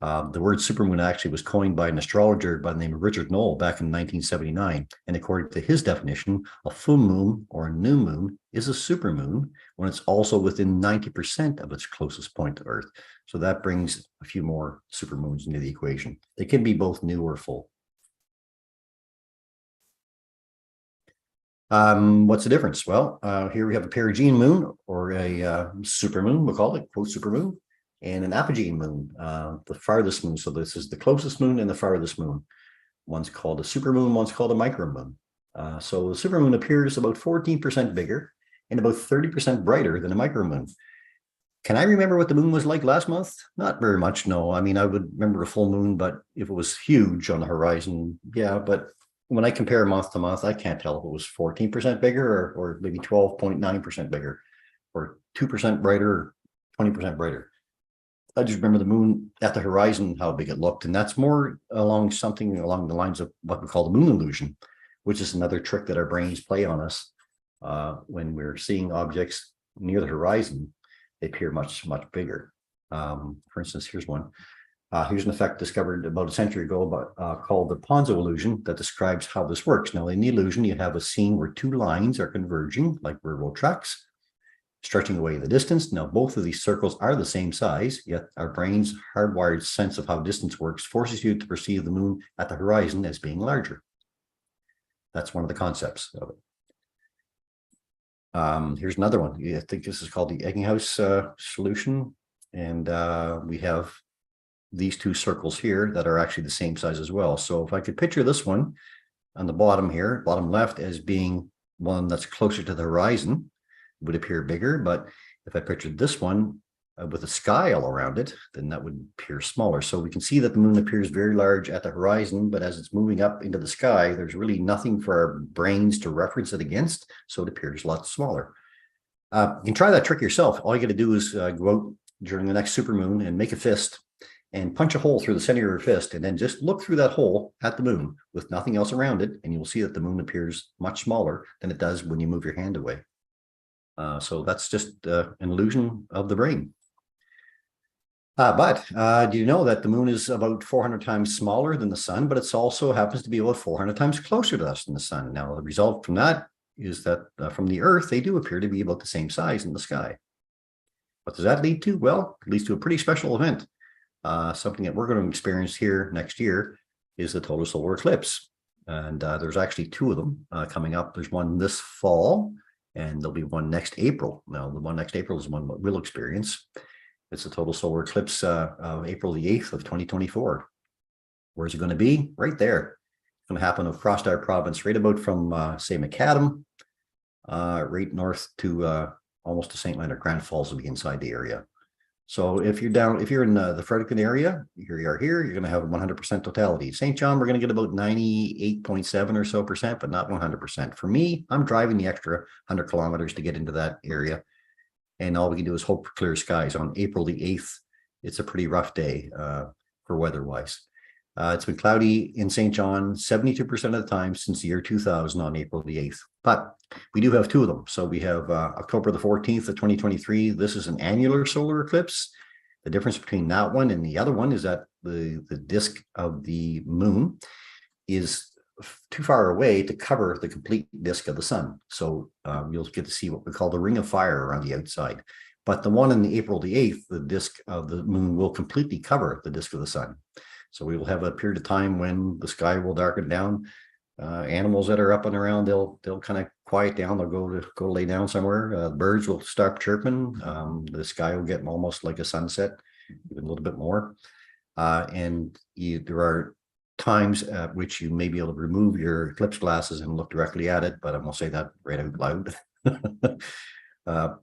The word supermoon actually was coined by an astrologer by the name of Richard Knoll back in 1979. And according to his definition, a full moon or a new moon is a supermoon when it's also within 90% of its closest point to Earth. So that brings a few more supermoons into the equation. They can be both new or full. What's the difference? Well, here we have a perigee moon, or a supermoon, we'll call it, quote, supermoon, and an apogee moon, the farthest moon. So this is the closest moon and the farthest moon. One's called a supermoon, one's called a micromoon. So the supermoon appears about 14% bigger and about 30% brighter than a micromoon. Can I remember what the moon was like last month? Not very much, no. I mean, I would remember a full moon, but if it was huge on the horizon, yeah. But when I compare month to month, I can't tell if it was 14% bigger or maybe 12.9% bigger, or 2% brighter, or 20% brighter. I just remember the moon at the horizon, how big it looked. And that's more along something along the lines of what we call the moon illusion, which is another trick that our brains play on us. When we're seeing objects near the horizon, they appear much, much bigger. For instance, here's one. Here's an effect discovered about a century ago called the Ponzo illusion that describes how this works. Now, in the illusion, you have a scene where two lines are converging like railroad tracks, stretching away the distance. Now, both of these circles are the same size, yet our brain's hardwired sense of how distance works forces you to perceive the moon at the horizon as being larger. That's one of the concepts of it. Here's another one. I think this is called the Egginghouse solution. And we have these two circles here that are actually the same size as well. So if I could picture this one on the bottom here, bottom left, as being one that's closer to the horizon, it would appear bigger. But if I pictured this one with a sky all around it, then that would appear smaller. So we can see that the moon appears very large at the horizon, but as it's moving up into the sky, there's really nothing for our brains to reference it against. So it appears a lot smaller. You can try that trick yourself. All you got to do is go out during the next supermoon and make a fist and punch a hole through the center of your fist, and then just look through that hole at the moon with nothing else around it, and you'll see that the moon appears much smaller than it does when you move your hand away. So that's just an illusion of the brain. But do you know that the moon is about 400 times smaller than the sun, but it also happens to be about 400 times closer to us than the sun? Now, the result from that is that from the Earth, they do appear to be about the same size in the sky. What does that lead to? Well, it leads to a pretty special event. Something that we're going to experience here next year is the total solar eclipse. And there's actually two of them coming up. There's one this fall, and there'll be one next April. Now, the one next April is one that we'll experience. It's the total solar eclipse of April the 8th of 2024. Where's it going to be? Right there. It's going to happen across our province, right about from, say, Macadam, right north to almost to St. Leonard. Grand Falls will be inside the area. So if you're in the Fredericton area, here you are here, you're going to have 100% totality. St. John, we're going to get about 98.7 or so percent, but not 100%. For me, I'm driving the extra 100 kilometers to get into that area. And all we can do is hope for clear skies. On April the 8th, it's a pretty rough day for weather-wise. It's been cloudy in St. John 72% of the time since the year 2000 on April the 8th. But we do have two of them. So we have October the 14th of 2023. This is an annular solar eclipse. The difference between that one and the other one is that the disk of the moon is too far away to cover the complete disk of the sun. So you'll get to see what we call the ring of fire around the outside. But the one in April the 8th, the disk of the moon will completely cover the disk of the sun. So we will have a period of time when the sky will darken down. Animals that are up and around, they'll kind of quiet down. They'll go lay down somewhere. Birds will start chirping. The sky will get almost like a sunset, even a little bit more. And there are times at which you may be able to remove your eclipse glasses and look directly at it, but I won't say that right out loud.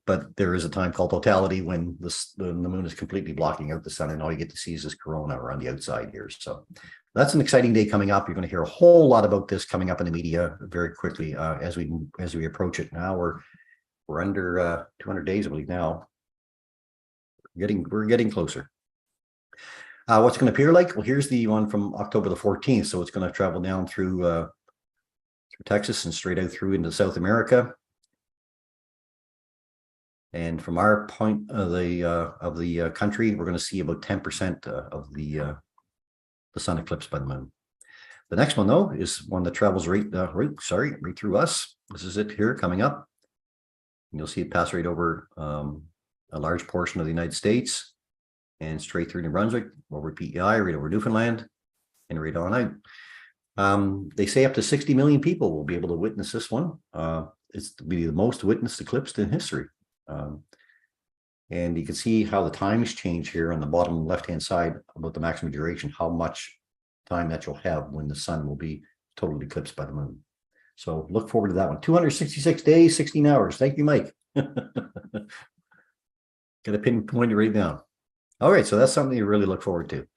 But there is a time called totality when the moon is completely blocking out the sun, and all you get to see is this corona around the outside here. So that's an exciting day coming up. You're going to hear a whole lot about this coming up in the media very quickly as we approach it. Now we're under 200 days, I believe. Now we're getting closer. What's going to appear like? Well, here's the one from October the 14th. So it's going to travel down through Texas and straight out through into South America. And from our point of the country, we're going to see about 10% of the sun eclipsed by the moon. The next one, though, is one that travels right through us. This is it here coming up. And you'll see it pass right over a large portion of the United States and straight through New Brunswick, over PEI, right over Newfoundland, and right on out. They say up to 60 million people will be able to witness this one. It's to be the most witnessed eclipse in history. And you can see how the times change here on the bottom left-hand side about the maximum duration, how much time that you'll have when the sun will be totally eclipsed by the moon. So look forward to that one. 266 days, 16 hours. Thank you, Mike. Got to pinpoint it right down. All right, so that's something you really look forward to.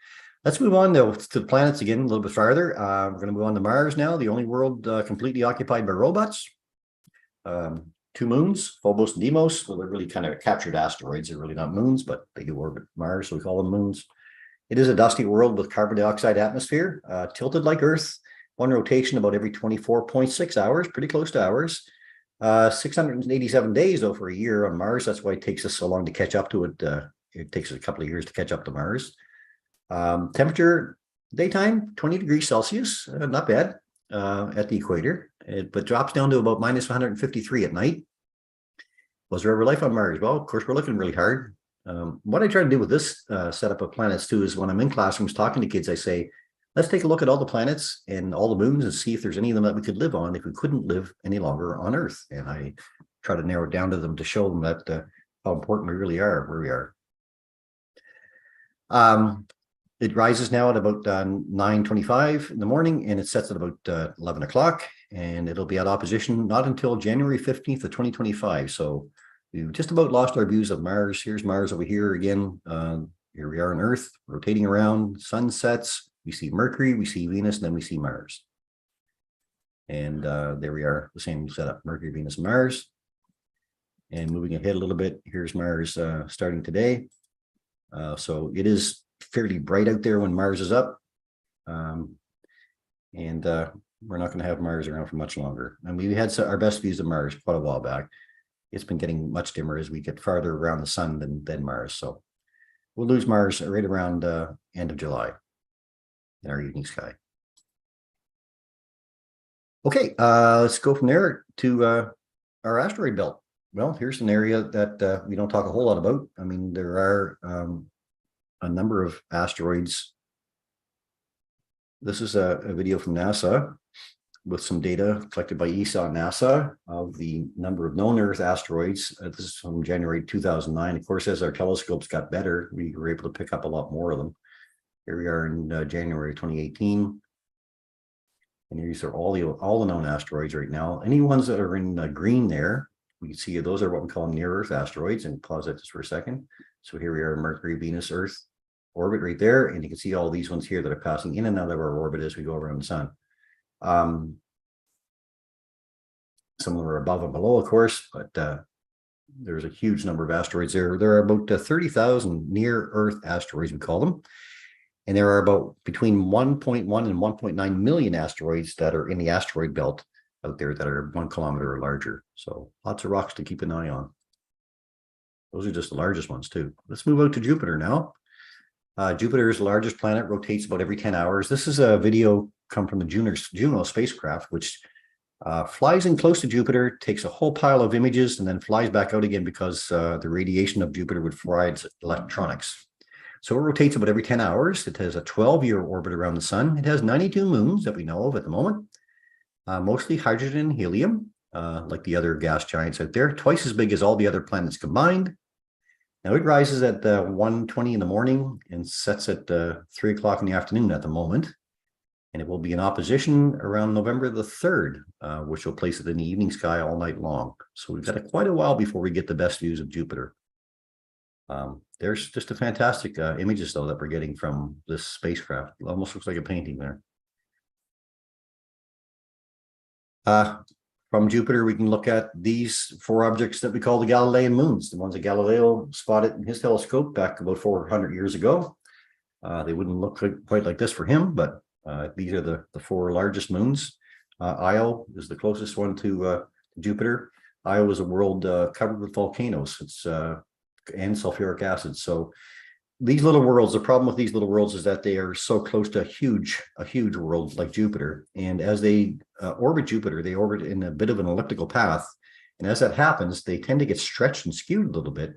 Let's move on to the planets again a little bit farther. We're going to move on to Mars now, the only world completely occupied by robots. two moons, Phobos and Deimos. Well, they're really kind of captured asteroids. They're really not moons, but they do orbit Mars, so we call them moons. It is a dusty world with carbon dioxide atmosphere, tilted like Earth, one rotation about every 24.6 hours, pretty close to ours. 687 days, though, for a year on Mars. That's why it takes us so long to catch up to it. It takes us a couple of years to catch up to Mars. Temperature, daytime, 20 degrees Celsius, not bad at the equator, but drops down to about minus 153 at night. Was there ever life on Mars? Well, of course, we're looking really hard. What I try to do with this setup of planets too is when I'm in classrooms talking to kids, I say, let's take a look at all the planets and all the moons and see if there's any of them that we could live on if we couldn't live any longer on Earth. And I try to narrow it down to them to show them that how important we really are, where we are. It rises now at about 9:25 in the morning, and it sets at about 11 o'clock, and it'll be at opposition not until January 15th of 2025. So we've just about lost our views of Mars. Here's Mars over here again. Here we are on Earth, rotating around, sun sets. We see Mercury, we see Venus, and then we see Mars. And there we are, the same setup, Mercury, Venus, and Mars. And moving ahead a little bit, here's Mars starting today. So it is fairly bright out there when Mars is up. We're not going to have Mars around for much longer. And we had our best views of Mars quite a while back. It's been getting much dimmer as we get farther around the sun than Mars. So we'll lose Mars right around end of July in our evening sky. Okay, let's go from there to our asteroid belt. Well, here's an area that we don't talk a whole lot about. I mean, there are a number of asteroids. This is a video from NASA with some data collected by ESA and NASA of the number of known Earth asteroids. This is from January 2009. Of course, as our telescopes got better, we were able to pick up a lot more of them. Here we are in January 2018. And these are all the known asteroids right now. Any ones that are in green there, we can see those are what we call near-Earth asteroids. And pause that just for a second. So here we are, Mercury, Venus, Earth orbit right there. And you can see all these ones here that are passing in and out of our orbit as we go around the sun. Some of them are above and below, of course, but there's a huge number of asteroids there. There are about 30,000 near-Earth asteroids, we call them. And there are about between 1.1 and 1.9 million asteroids that are in the asteroid belt out there that are 1 kilometer or larger. So lots of rocks to keep an eye on. Those are just the largest ones too. Let's move out to Jupiter now. Jupiter's largest planet, rotates about every 10 hours. This is a video come from the Juno spacecraft, which flies in close to Jupiter, takes a whole pile of images, and then flies back out again because the radiation of Jupiter would fry its electronics. So it rotates about every 10 hours. It has a 12-year orbit around the sun. It has 92 moons that we know of at the moment, mostly hydrogen and helium, like the other gas giants out there, twice as big as all the other planets combined. Now it rises at 1:20 in the morning and sets at 3 o'clock in the afternoon at the moment. And it will be in opposition around November the 3rd, which will place it in the evening sky all night long. So we've got quite a while before we get the best views of Jupiter. There's just a fantastic images, though, that we're getting from this spacecraft. It almost looks like a painting there. From Jupiter, we can look at these 4 objects that we call the Galilean moons, the ones that Galileo spotted in his telescope back about 400 years ago. They wouldn't look quite like this for him, but these are the 4 largest moons. Io is the closest one to Jupiter. Io is a world covered with volcanoes. It's and sulfuric acid. So these little worlds, the problem with these little worlds is that they are so close to a huge world like Jupiter. And as they orbit Jupiter, they orbit in a bit of an elliptical path. And as that happens, they tend to get stretched and skewed a little bit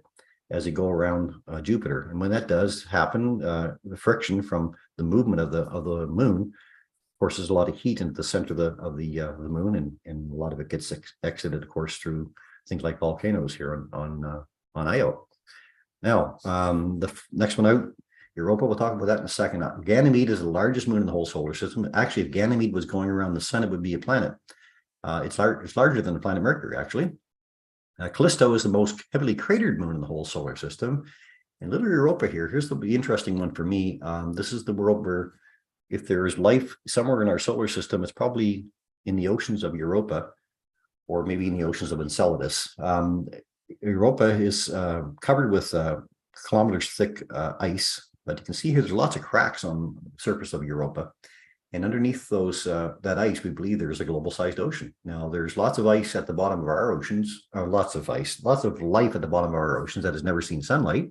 as they go around Jupiter. And when that does happen, the friction from the movement of the moon forces a lot of heat into the center of the moon, and a lot of it gets exited, of course, through things like volcanoes here on Io. Now, the next one out, Europa, we'll talk about that in a second. Ganymede is the largest moon in the whole solar system. Actually, if Ganymede was going around the sun, it would be a planet. It's larger than the planet Mercury, actually. Callisto is the most heavily cratered moon in the whole solar system. And little Europa here, here's the interesting one for me. This is the world where if there is life somewhere in our solar system, it's probably in the oceans of Europa. or maybe in the oceans of Enceladus. Europa is covered with kilometers thick ice, but you can see here there's lots of cracks on the surface of Europa. And underneath those that ice, we believe there's a global-sized ocean. Now, there's lots of ice at the bottom of our oceans, or lots of life at the bottom of our oceans that has never seen sunlight.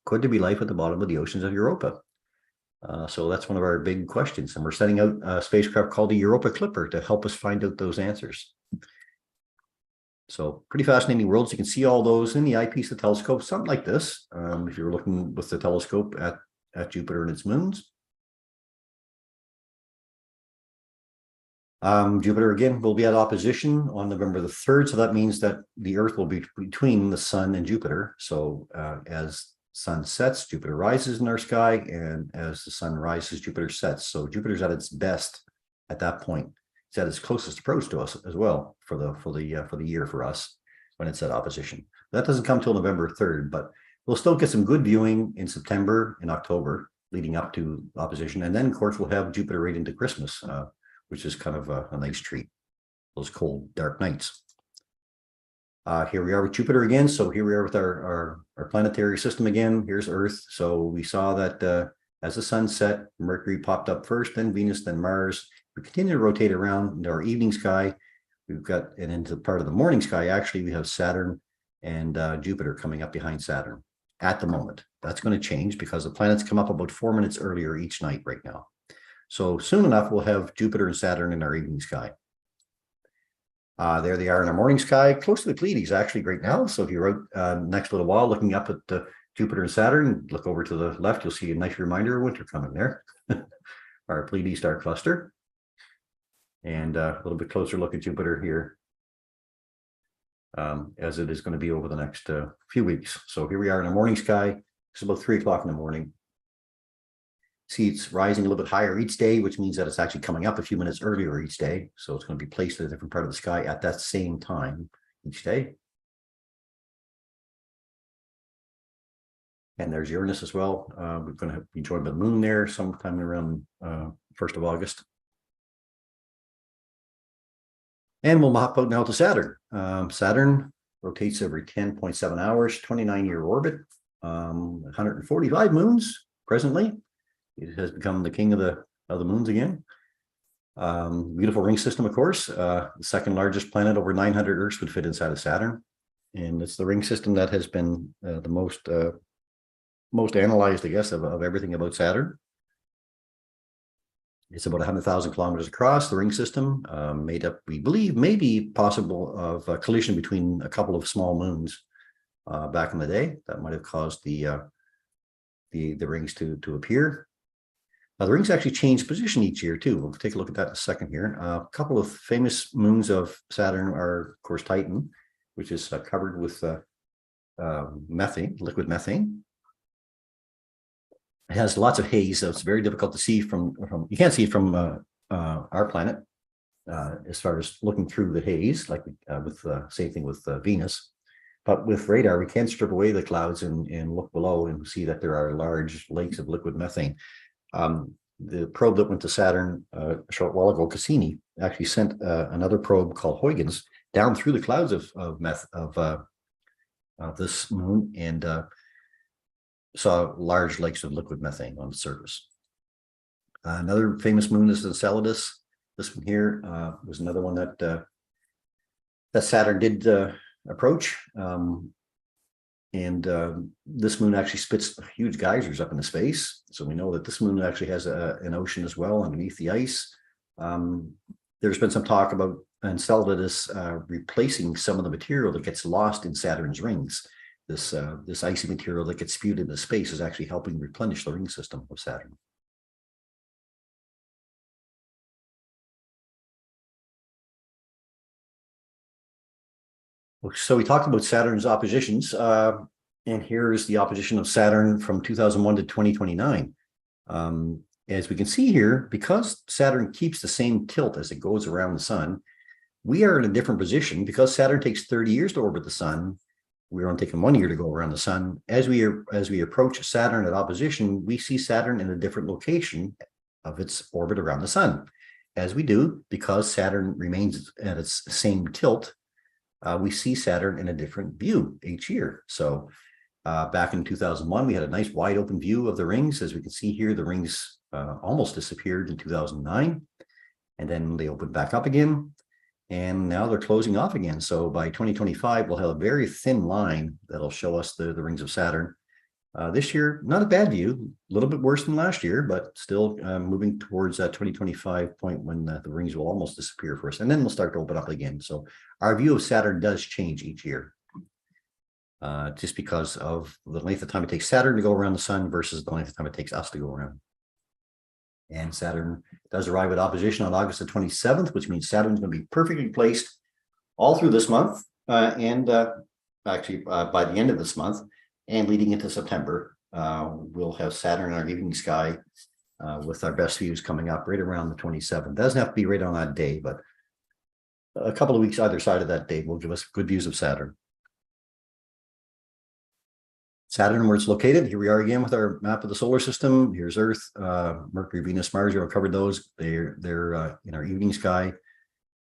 Could there be life at the bottom of the oceans of Europa? So that's one of our big questions. And we're sending out a spacecraft called the Europa Clipper to help us find out those answers. So pretty fascinating worlds. You can see all those in the eyepiece of the telescope, something like this. If you're looking with the telescope at Jupiter and its moons. Jupiter again will be at opposition on November the 3rd. So that means that the Earth will be between the Sun and Jupiter. So as Sun sets, Jupiter rises in our sky, and as the Sun rises, Jupiter sets. So Jupiter's at its best at that point. It's at its closest approach to us as well for the year for us when it's at opposition. That doesn't come till November 3rd, but we'll still get some good viewing in September and October leading up to opposition, and then of course we'll have Jupiter right into Christmas, which is kind of a nice treat. Those cold, dark nights. Here we are with Jupiter again. So here we are with our planetary system again. Here's Earth. So we saw that as the sun set, Mercury popped up first, then Venus, then Mars. We continue to rotate around into our evening sky. We've got, and into part of the morning sky, actually, we have Saturn and Jupiter coming up behind Saturn at the moment. That's going to change because the planets come up about 4 minutes earlier each night right now. So soon enough, we'll have Jupiter and Saturn in our evening sky. There they are in our morning sky, close to the Pleiades actually right now. So if you're out next little while looking up at Jupiter and Saturn, look over to the left, you'll see a nice reminder of winter coming there. Our Pleiades star cluster. And a little bit closer look at Jupiter here, as it is going to be over the next few weeks. So here we are in our morning sky. It's about 3 o'clock in the morning. See, it's rising a little bit higher each day, which means that it's actually coming up a few minutes earlier each day. So it's going to be placed at a different part of the sky at that same time each day. And there's Uranus as well. We're going to be joined by the moon there sometime around 1st of August. And we'll hop out now to Saturn. Saturn rotates every 10.7 hours, 29-year orbit, 145 moons presently. It has become the king of the moons again. Beautiful ring system, of course. The second largest planet, over 900 Earths would fit inside of Saturn. And it's the ring system that has been the most analyzed, I guess, of everything about Saturn. It's about 100,000 kilometers across, the ring system, made up, we believe, maybe possible of a collision between a couple of small moons back in the day that might have caused the rings to appear. Now, the rings actually change position each year too. We'll take a look at that in a second here. A couple of famous moons of Saturn are, of course, Titan, which is covered with methane, liquid methane. It has lots of haze, so it's very difficult to see from you can't see from our planet as far as looking through the haze, like with same thing with Venus. But with radar, we can strip away the clouds and look below and see that there are large lakes of liquid methane. The probe that went to Saturn a short while ago, Cassini, actually sent another probe called Huygens down through the clouds of this moon and saw large lakes of liquid methane on the surface. Another famous moon is Enceladus. This one here was another one that Saturn did approach. This moon actually spits huge geysers up into space. So we know that this moon actually has an ocean as well underneath the ice. There's been some talk about Enceladus replacing some of the material that gets lost in Saturn's rings. This icy material that gets spewed into space is actually helping replenish the ring system of Saturn. So we talked about Saturn's oppositions, and here's the opposition of Saturn from 2001 to 2029. As we can see here, because Saturn keeps the same tilt as it goes around the sun, we are in a different position. Because Saturn takes 30 years to orbit the sun, we're only taking 1 year to go around the sun. As we approach Saturn at opposition, we see Saturn in a different location of its orbit around the sun. As we do, because Saturn remains at its same tilt we see Saturn in a different view each year. So back in 2001, we had a nice wide open view of the rings. As we can see here, the rings almost disappeared in 2009, and then they opened back up again. And now they're closing off again. So by 2025, we'll have a very thin line that'll show us the rings of Saturn. This year, not a bad view, a little bit worse than last year, but still moving towards that 2025 point when the rings will almost disappear for us. And then we'll start to open up again. So our view of Saturn does change each year. Just because of the length of time it takes Saturn to go around the sun versus the length of time it takes us to go around. And Saturn does arrive at opposition on August the 27th, which means Saturn's going to be perfectly placed all through this month and actually by the end of this month and leading into September. We'll have Saturn in our evening sky with our best views coming up right around the 27th. Doesn't have to be right on that day, but a couple of weeks either side of that day will give us good views of Saturn. Saturn, where it's located. Here we are again with our map of the solar system. Here's Earth, Mercury, Venus, Mars. We've covered those. They're in our evening sky.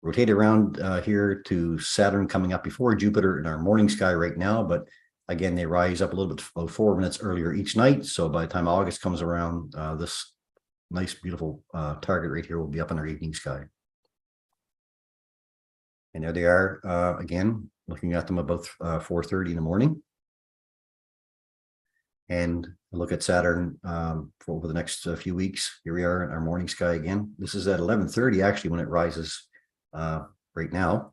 Rotate around here to Saturn coming up before Jupiter in our morning sky right now. But again, they rise up a little bit about 4 minutes earlier each night. So by the time August comes around, this nice, beautiful target right here will be up in our evening sky. And there they are again, looking at them about 4:30 in the morning. And look at Saturn for over the next few weeks. Here we are in our morning sky again. This is at 11:30 actually when it rises right now.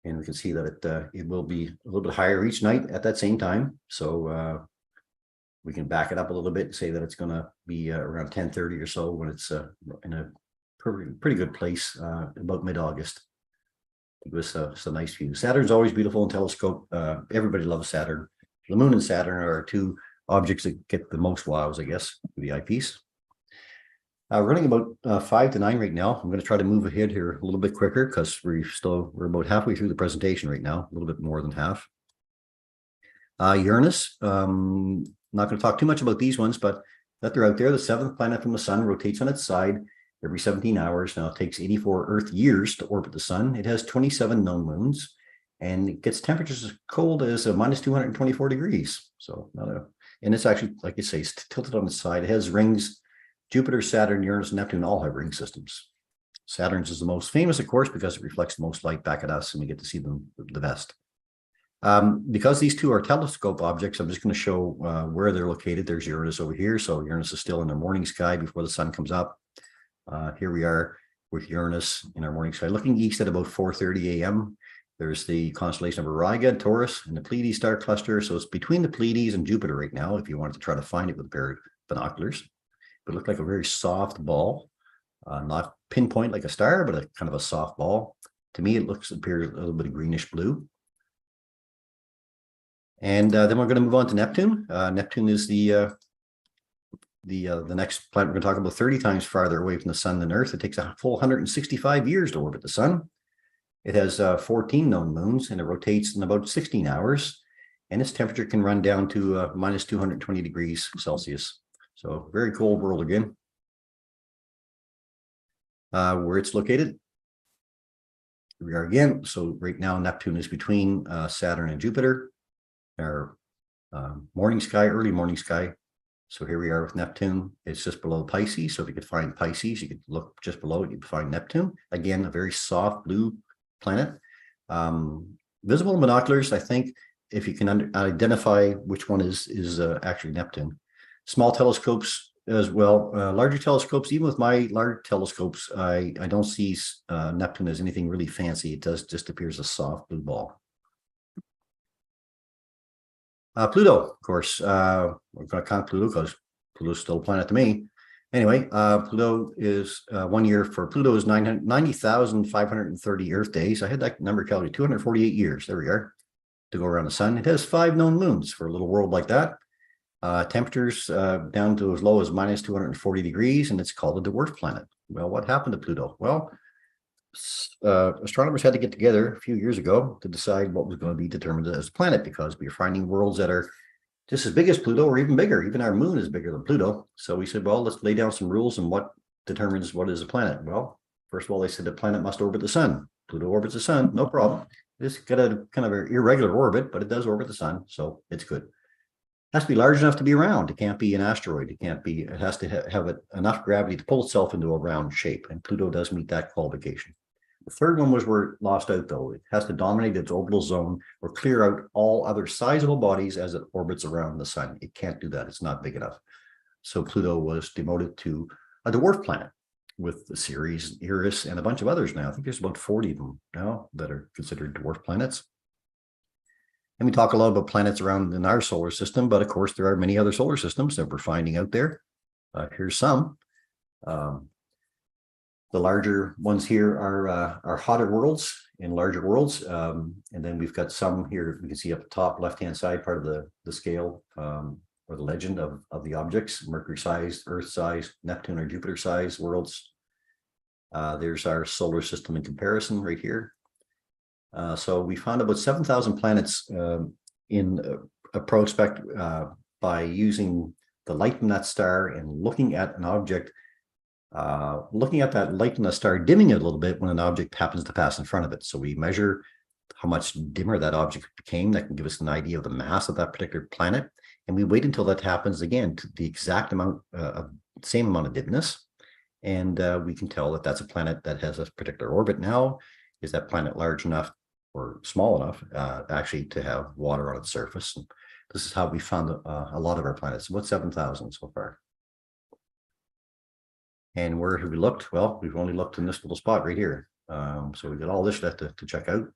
And we can see that it will be a little bit higher each night at that same time. So we can back it up a little bit and say that it's going to be around 10:30 or so when it's in a pretty good place about mid-August. It was some nice view. Saturn's always beautiful in telescope. Everybody loves Saturn. The moon and Saturn are two objects that get the most wows, I guess, the eyepiece. We're running about 5 to 9 right now. I'm going to try to move ahead here a little bit quicker because we're about halfway through the presentation right now, a little bit more than half. Uranus, not going to talk too much about these ones, but that they're out there. The 7th planet from the sun rotates on its side every 17 hours. Now it takes 84 Earth years to orbit the sun. It has 27 known moons, and it gets temperatures as cold as minus 224 degrees. So, and it's actually, like you say, it's tilted on its side. It has rings. Jupiter, Saturn, Uranus, and Neptune all have ring systems. Saturn's is the most famous, of course, because it reflects the most light back at us, and we get to see them the best. Because these two are telescope objects, I'm just going to show where they're located. There's Uranus over here. So Uranus is still in the morning sky before the sun comes up. Here we are with Uranus in our morning sky, looking east at about 4:30 a.m. There's the constellation of Auriga, Taurus, and the Pleiades star cluster. So it's between the Pleiades and Jupiter right now, if you wanted to try to find it with a pair of binoculars. It looked like a very soft ball, not pinpoint like a star, but a kind of a soft ball. To me, it appears a little bit of greenish blue. And then we're going to move on to Neptune. Neptune is the next planet we're going to talk about, 30 times farther away from the sun than Earth. It takes a full 165 years to orbit the sun. It has 14 known moons, and it rotates in about 16 hours. And its temperature can run down to minus 220 degrees Celsius. So very cold world again. Where it's located. Here we are again. So right now, Neptune is between Saturn and Jupiter. Our morning sky, early morning sky. So here we are with Neptune. It's just below Pisces. So if you could find Pisces, you could look just below it, you'd find Neptune. Again, a very soft blue planet. Visible in binoculars, I think, if you can identify which one is actually Neptune. Small telescopes as well. Larger telescopes, even with my large telescopes, I don't see Neptune as anything really fancy. It just appears a soft blue ball. Pluto, of course, we're going to count Pluto because Pluto's still a planet to me. Anyway, Pluto is 1 year for Pluto is 90,530 Earth days. I had that number calculated, 248 years. There we are, to go around the sun. It has 5 known moons for a little world like that. Temperatures down to as low as minus 240 degrees, and it's called a dwarf planet. Well, what happened to Pluto? Well, astronomers had to get together a few years ago to decide what was going to be determined as a planet, because we are finding worlds that are just as big as Pluto or even bigger. Even our moon is bigger than Pluto. So we said, well, let's lay down some rules on what determines what is a planet. Well, First of all, they said the planet must orbit the sun. Pluto orbits the sun, no problem. It's got a kind of an irregular orbit, but it does orbit the sun, so it's good. It has to be large enough to be round. It can't be an asteroid. It has to have enough gravity to pull itself into a round shape, and Pluto does meet that qualification. The third one was where it lost out, though. It has to dominate its orbital zone or clear out all other sizable bodies as it orbits around the sun. It can't do that. It's not big enough. So Pluto was demoted to a dwarf planet with the Ceres, Eris, and a bunch of others now. I think there's about 40 of them now that are considered dwarf planets. And we talk a lot about planets around in our solar system, but of course there are many other solar systems that we're finding out there. Here's some. The larger ones here are hotter worlds and larger worlds. And then we've got some here, you can see up the top left-hand side part of the scale or the legend of the objects, Mercury-sized, Earth-sized, Neptune or Jupiter-sized worlds. There's our solar system in comparison right here. So we found about 7,000 planets in a prospect by using the light from that star and looking at an object, looking at that light in the star, dimming it a little bit when an object happens to pass in front of it. So we measure how much dimmer that object became. That can give us an idea of the mass of that particular planet. And we wait until that happens again to the exact amount same amount of dimness. And we can tell that that's a planet that has a particular orbit now. Is that planet large enough or small enough actually to have water on its surface? And this is how we found a lot of our planets, about 7,000 so far. And where have we looked? Well, we've only looked in this little spot right here. So we've got all this left to check out.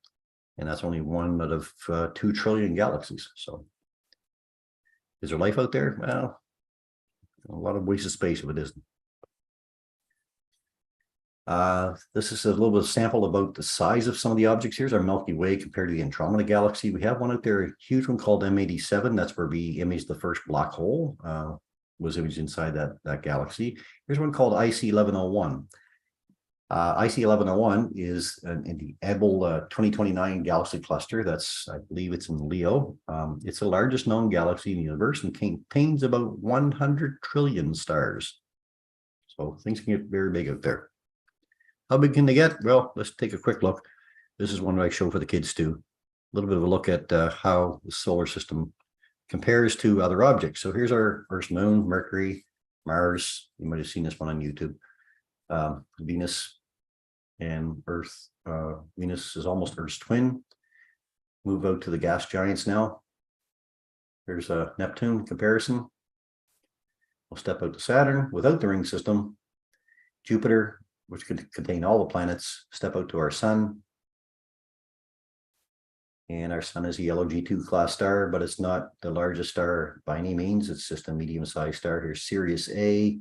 And that's only one out of 2 trillion galaxies. So is there life out there? Well, a lot of wasted space if it isn't. This is a little bit of sample about the size of some of the objects. Here's our Milky Way compared to the Andromeda galaxy. We have one out there, a huge one called M87. That's where we imaged the first black hole, was imaged inside that galaxy. Here's one called IC1101. IC1101 is in the Abel 2029 galaxy cluster. That's, I believe it's in Leo. It's the largest known galaxy in the universe and contains about 100 trillion stars. So things can get very big out there. How big can they get? Well, let's take a quick look. This is one I show for the kids too. A little bit of a look at how the solar system compares to other objects. So here's our Earth's moon, Mercury, Mars. You might have seen this one on YouTube. Venus and Earth. Venus is almost Earth's twin. Move out to the gas giants now. There's a Neptune comparison. We'll step out to Saturn without the ring system. Jupiter, which could contain all the planets. Step out to our sun. And our sun is a yellow G2 class star, but it's not the largest star by any means. It's just a medium-sized star. Here's Sirius A,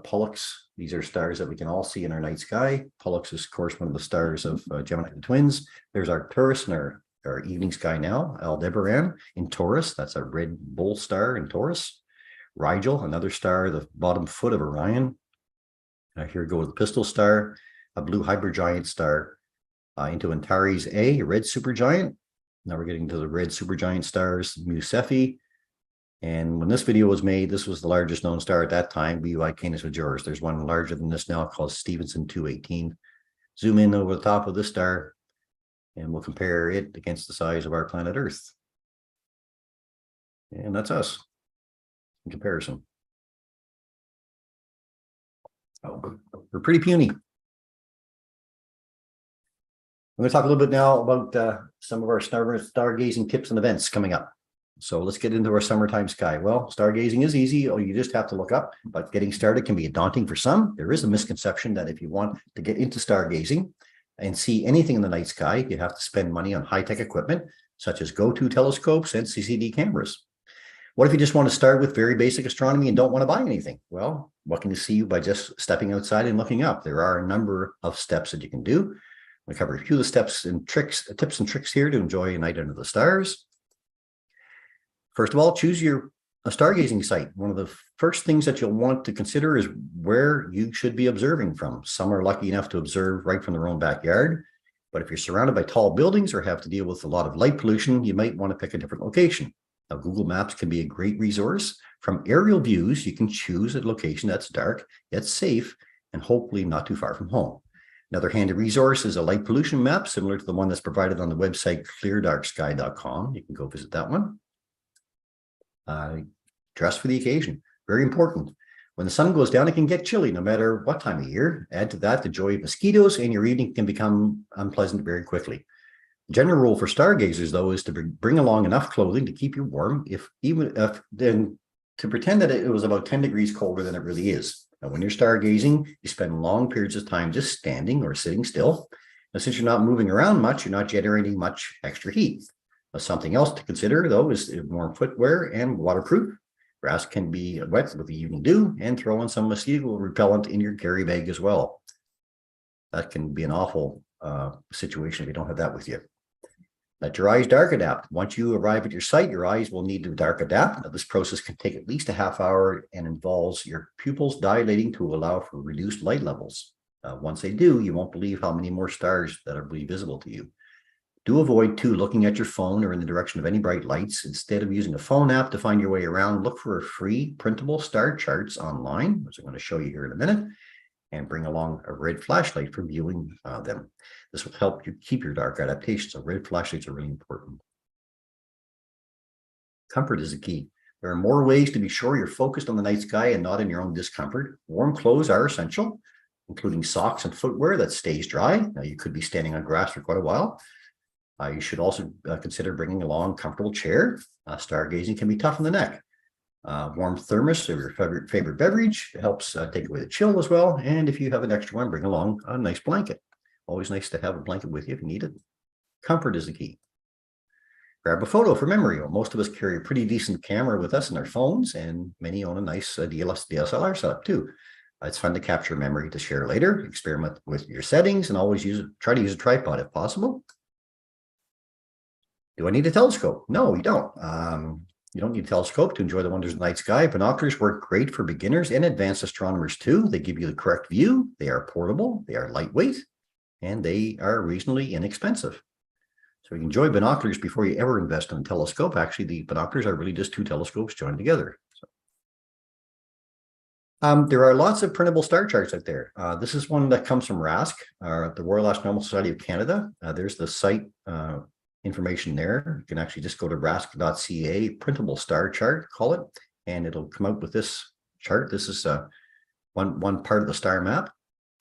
Pollux. These are stars that we can all see in our night sky. Pollux is, of course, one of the stars of Gemini twins. There's Arcturus in our evening sky now. Aldebaran in Taurus. That's a red bull star in Taurus. Rigel, another star, the bottom foot of Orion. Here goes the Pistol star, a blue hypergiant star, into Antares A, a red supergiant. Now we're getting to the red supergiant stars, Mu Cephei. And when this video was made, this was the largest known star at that time, BY Canis Majoris. There's one larger than this now called Stephenson 218. Zoom in over the top of this star, and we'll compare it against the size of our planet Earth. And that's us in comparison. Oh, we're pretty puny. I'm going to talk a little bit now about some of our stargazing tips and events coming up. So let's get into our summertime sky. Well, stargazing is easy. Oh, you just have to look up, but getting started can be daunting for some. There is a misconception that if you want to get into stargazing and see anything in the night sky, you have to spend money on high-tech equipment, such as go-to telescopes and CCD cameras. What if you just want to start with very basic astronomy and don't want to buy anything? Well, what can you see by just stepping outside and looking up? There are a number of steps that you can do. We cover a few of the steps and tricks, tips and tricks here to enjoy a night under the stars. First of all, choose a stargazing site. One of the first things that you'll want to consider is where you should be observing from. Some are lucky enough to observe right from their own backyard, but if you're surrounded by tall buildings or have to deal with a lot of light pollution, you might want to pick a different location. Now, Google Maps can be a great resource. From aerial views, you can choose a location that's dark, yet safe, and hopefully not too far from home. Another handy resource is a light pollution map, similar to the one that's provided on the website cleardarksky.com. You can go visit that one. Dress for the occasion, very important. When the sun goes down, it can get chilly no matter what time of year. Add to that the joy of mosquitoes, and your evening can become unpleasant very quickly. The general rule for stargazers, though, is to bring along enough clothing to keep you warm, then to pretend that it was about 10 degrees colder than it really is. Now, when you're stargazing, you spend long periods of time just standing or sitting still. Now, since you're not moving around much, you're not generating much extra heat. Now, something else to consider, though, is warm footwear and waterproof. Grass can be wet with the evening dew, and throw in some mosquito repellent in your carry bag as well. That can be an awful situation if you don't have that with you. Let your eyes dark adapt. Once you arrive at your site, your eyes will need to dark adapt. Now, this process can take at least a half hour and involves your pupils dilating to allow for reduced light levels. Once they do, you won't believe how many more stars that are visible to you. Do avoid, too, looking at your phone or in the direction of any bright lights. Instead of using a phone app to find your way around, look for free printable star charts online, which I'm going to show you here in a minute, and bring along a red flashlight for viewing them. This will help you keep your dark adaptation, so red flashlights are really important. Comfort is the key. There are more ways to be sure you're focused on the night sky and not in your own discomfort. Warm clothes are essential, including socks and footwear that stays dry. Now, you could be standing on grass for quite a while. You should also consider bringing along a comfortable chair. Stargazing can be tough on the neck. Warm thermos or your favorite beverage helps take away the chill as well. And if you have an extra one, bring along a nice blanket. Always nice to have a blanket with you if you need it. Comfort is the key. Grab a photo for memory. Most of us carry a pretty decent camera with us in our phones, and many own a nice DSLR setup too. It's fun to capture memory to share later. Experiment with your settings, and always try to use a tripod if possible. Do I need a telescope? No, you don't. You don't need a telescope to enjoy the wonders of the night sky. Binoculars work great for beginners and advanced astronomers too. They give you the correct view. They are portable. They are lightweight, and they are reasonably inexpensive. So you can enjoy binoculars before you ever invest in a telescope. Actually, the binoculars are really just two telescopes joined together. There are lots of printable star charts out there. This is one that comes from RASC, the Royal Astronomical Society of Canada. There's the site information there. You can actually just go to rasc.ca, printable star chart, call it, and it'll come out with this chart. This is one part of the star map,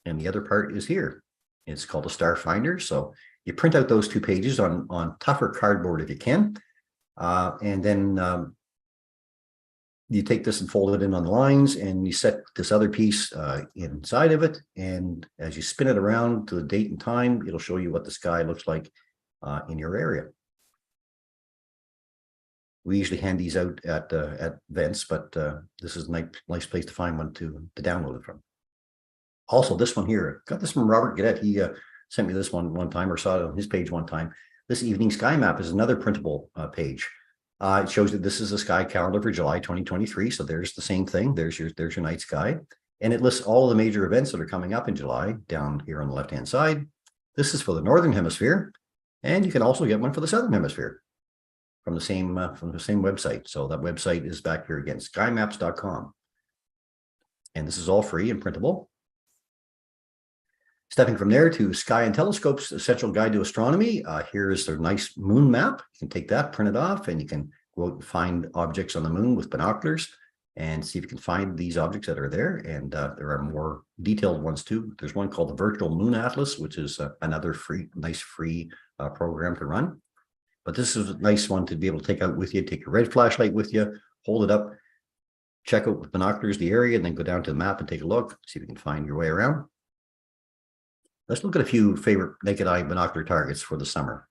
and the other part is here. It's called a star finder. So you print out those two pages on tougher cardboard if you can, and then you take this and fold it in on the lines, and you set this other piece inside of it. And as you spin it around to the date and time, it'll show you what the sky looks like in your area. We usually hand these out at events, but this is a nice place to find one to download it from. Also, this one here, got this from Robert Gadet. He sent me this one time, or saw it on his page one time. This evening sky map is another printable page. It shows that this is a sky calendar for July 2023. So there's the same thing. There's your night sky, and it lists all of the major events that are coming up in July down here on the left-hand side. This is for the Northern Hemisphere, and you can also get one for the Southern Hemisphere from the same website. So that website is back here again, skymaps.com, and this is all free and printable. Stepping from there to Sky and Telescope's Essential Guide to Astronomy. Here's their nice moon map. You can take that, print it off, and you can go out and find objects on the moon with binoculars and see if you can find these objects that are there. And there are more detailed ones too. There's one called the Virtual Moon Atlas, which is another nice free program to run. But this is a nice one to be able to take out with you. Take your red flashlight with you, hold it up, check out with binoculars the area, and then go down to the map and take a look, see if you can find your way around. Let's look at a few favorite naked eye binocular targets for the summer.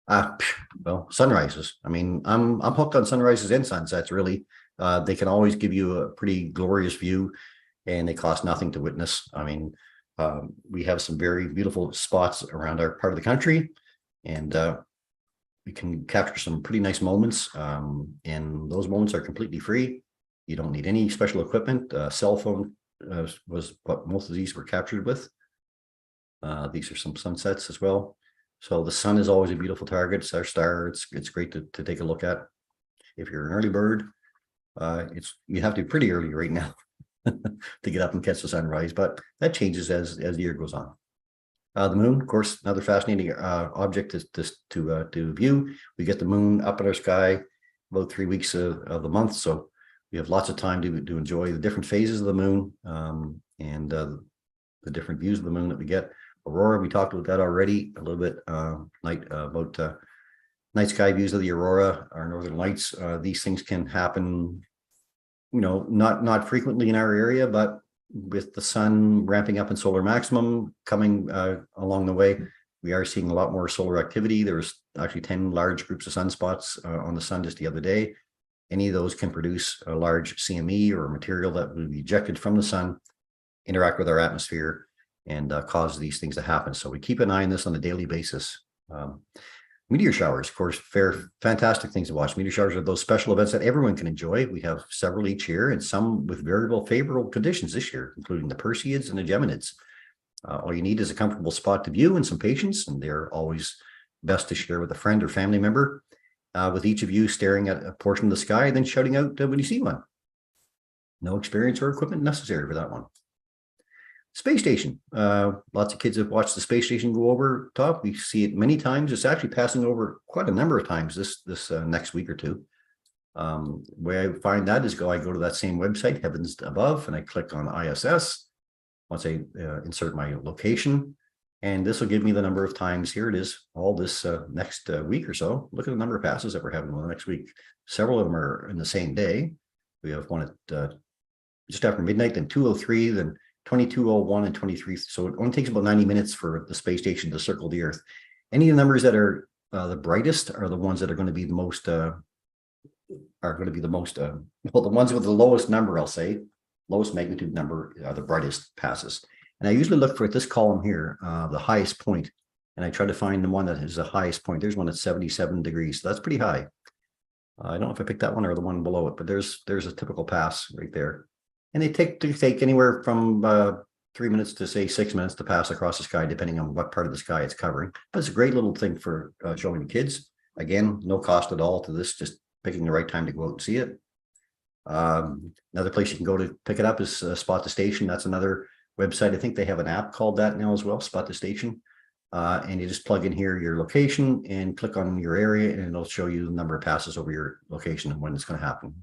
Well, sunrises. I mean, I'm hooked on sunrises and sunsets, really. They can always give you a pretty glorious view, and they cost nothing to witness. I mean, we have some very beautiful spots around our part of the country, and we can capture some pretty nice moments, and those moments are completely free. You don't need any special equipment. Cell phone was what most of these were captured with. These are some sunsets as well. So the sun is always a beautiful target. It's our star. It's great to take a look at. If you're an early bird, you have to be pretty early right now. to get up and catch the sunrise, but that changes as the year goes on. The moon, of course, another fascinating object to view. We get the moon up in our sky about 3 weeks of the month, so we have lots of time to enjoy the different phases of the moon and the different views of the moon that we get. Aurora, we talked about that already a little bit. Night sky views of the aurora, our northern lights. These things can happen, not frequently in our area, but with the sun ramping up in solar maximum coming along the way, we are seeing a lot more solar activity. There was actually 10 large groups of sunspots on the sun just the other day. Any of those can produce a large CME or material that will be ejected from the sun, interact with our atmosphere, and cause these things to happen. So we keep an eye on this on a daily basis. Meteor showers, of course, fantastic things to watch. Meteor showers are those special events that everyone can enjoy. We have several each year, and some with favorable conditions this year, including the Perseids and the Geminids. All you need is a comfortable spot to view and some patience, and they're always best to share with a friend or family member, with each of you staring at a portion of the sky and then shouting out when you see one. No experience or equipment necessary for that one. Space station. Lots of kids have watched the space station go over top. We see it many times. It's actually passing over quite a number of times this next week or two. Where I find that is I go to that same website, Heavens Above, and I click on ISS. Once I insert my location, and this will give me the number of times. Here it is, all this next week or so. Look at the number of passes that we're having the next week. Several of them are in the same day. We have one at just after midnight, then 2:03, then 22:01 and 23. So it only takes about 90 minutes for the space station to circle the Earth. Any of the numbers that are the brightest are the ones that are going to be the most, well, the ones with the lowest number, I'll say, lowest magnitude number are the brightest passes. And I usually look for this column here, the highest point, and I try to find the one that is the highest point. There's one at 77 degrees. So that's pretty high. I don't know if I picked that one or the one below it, but there's a typical pass right there. And they take anywhere from 3 minutes to say 6 minutes to pass across the sky, depending on what part of the sky it's covering. But it's a great little thing for showing kids. Again, no cost at all to this, just picking the right time to go out and see it. Another place you can go to pick it up is Spot the Station. That's another website. I think they have an app called that now as well, Spot the Station. And you just plug in here your location and click on your area, and it'll show you the number of passes over your location and when it's going to happen.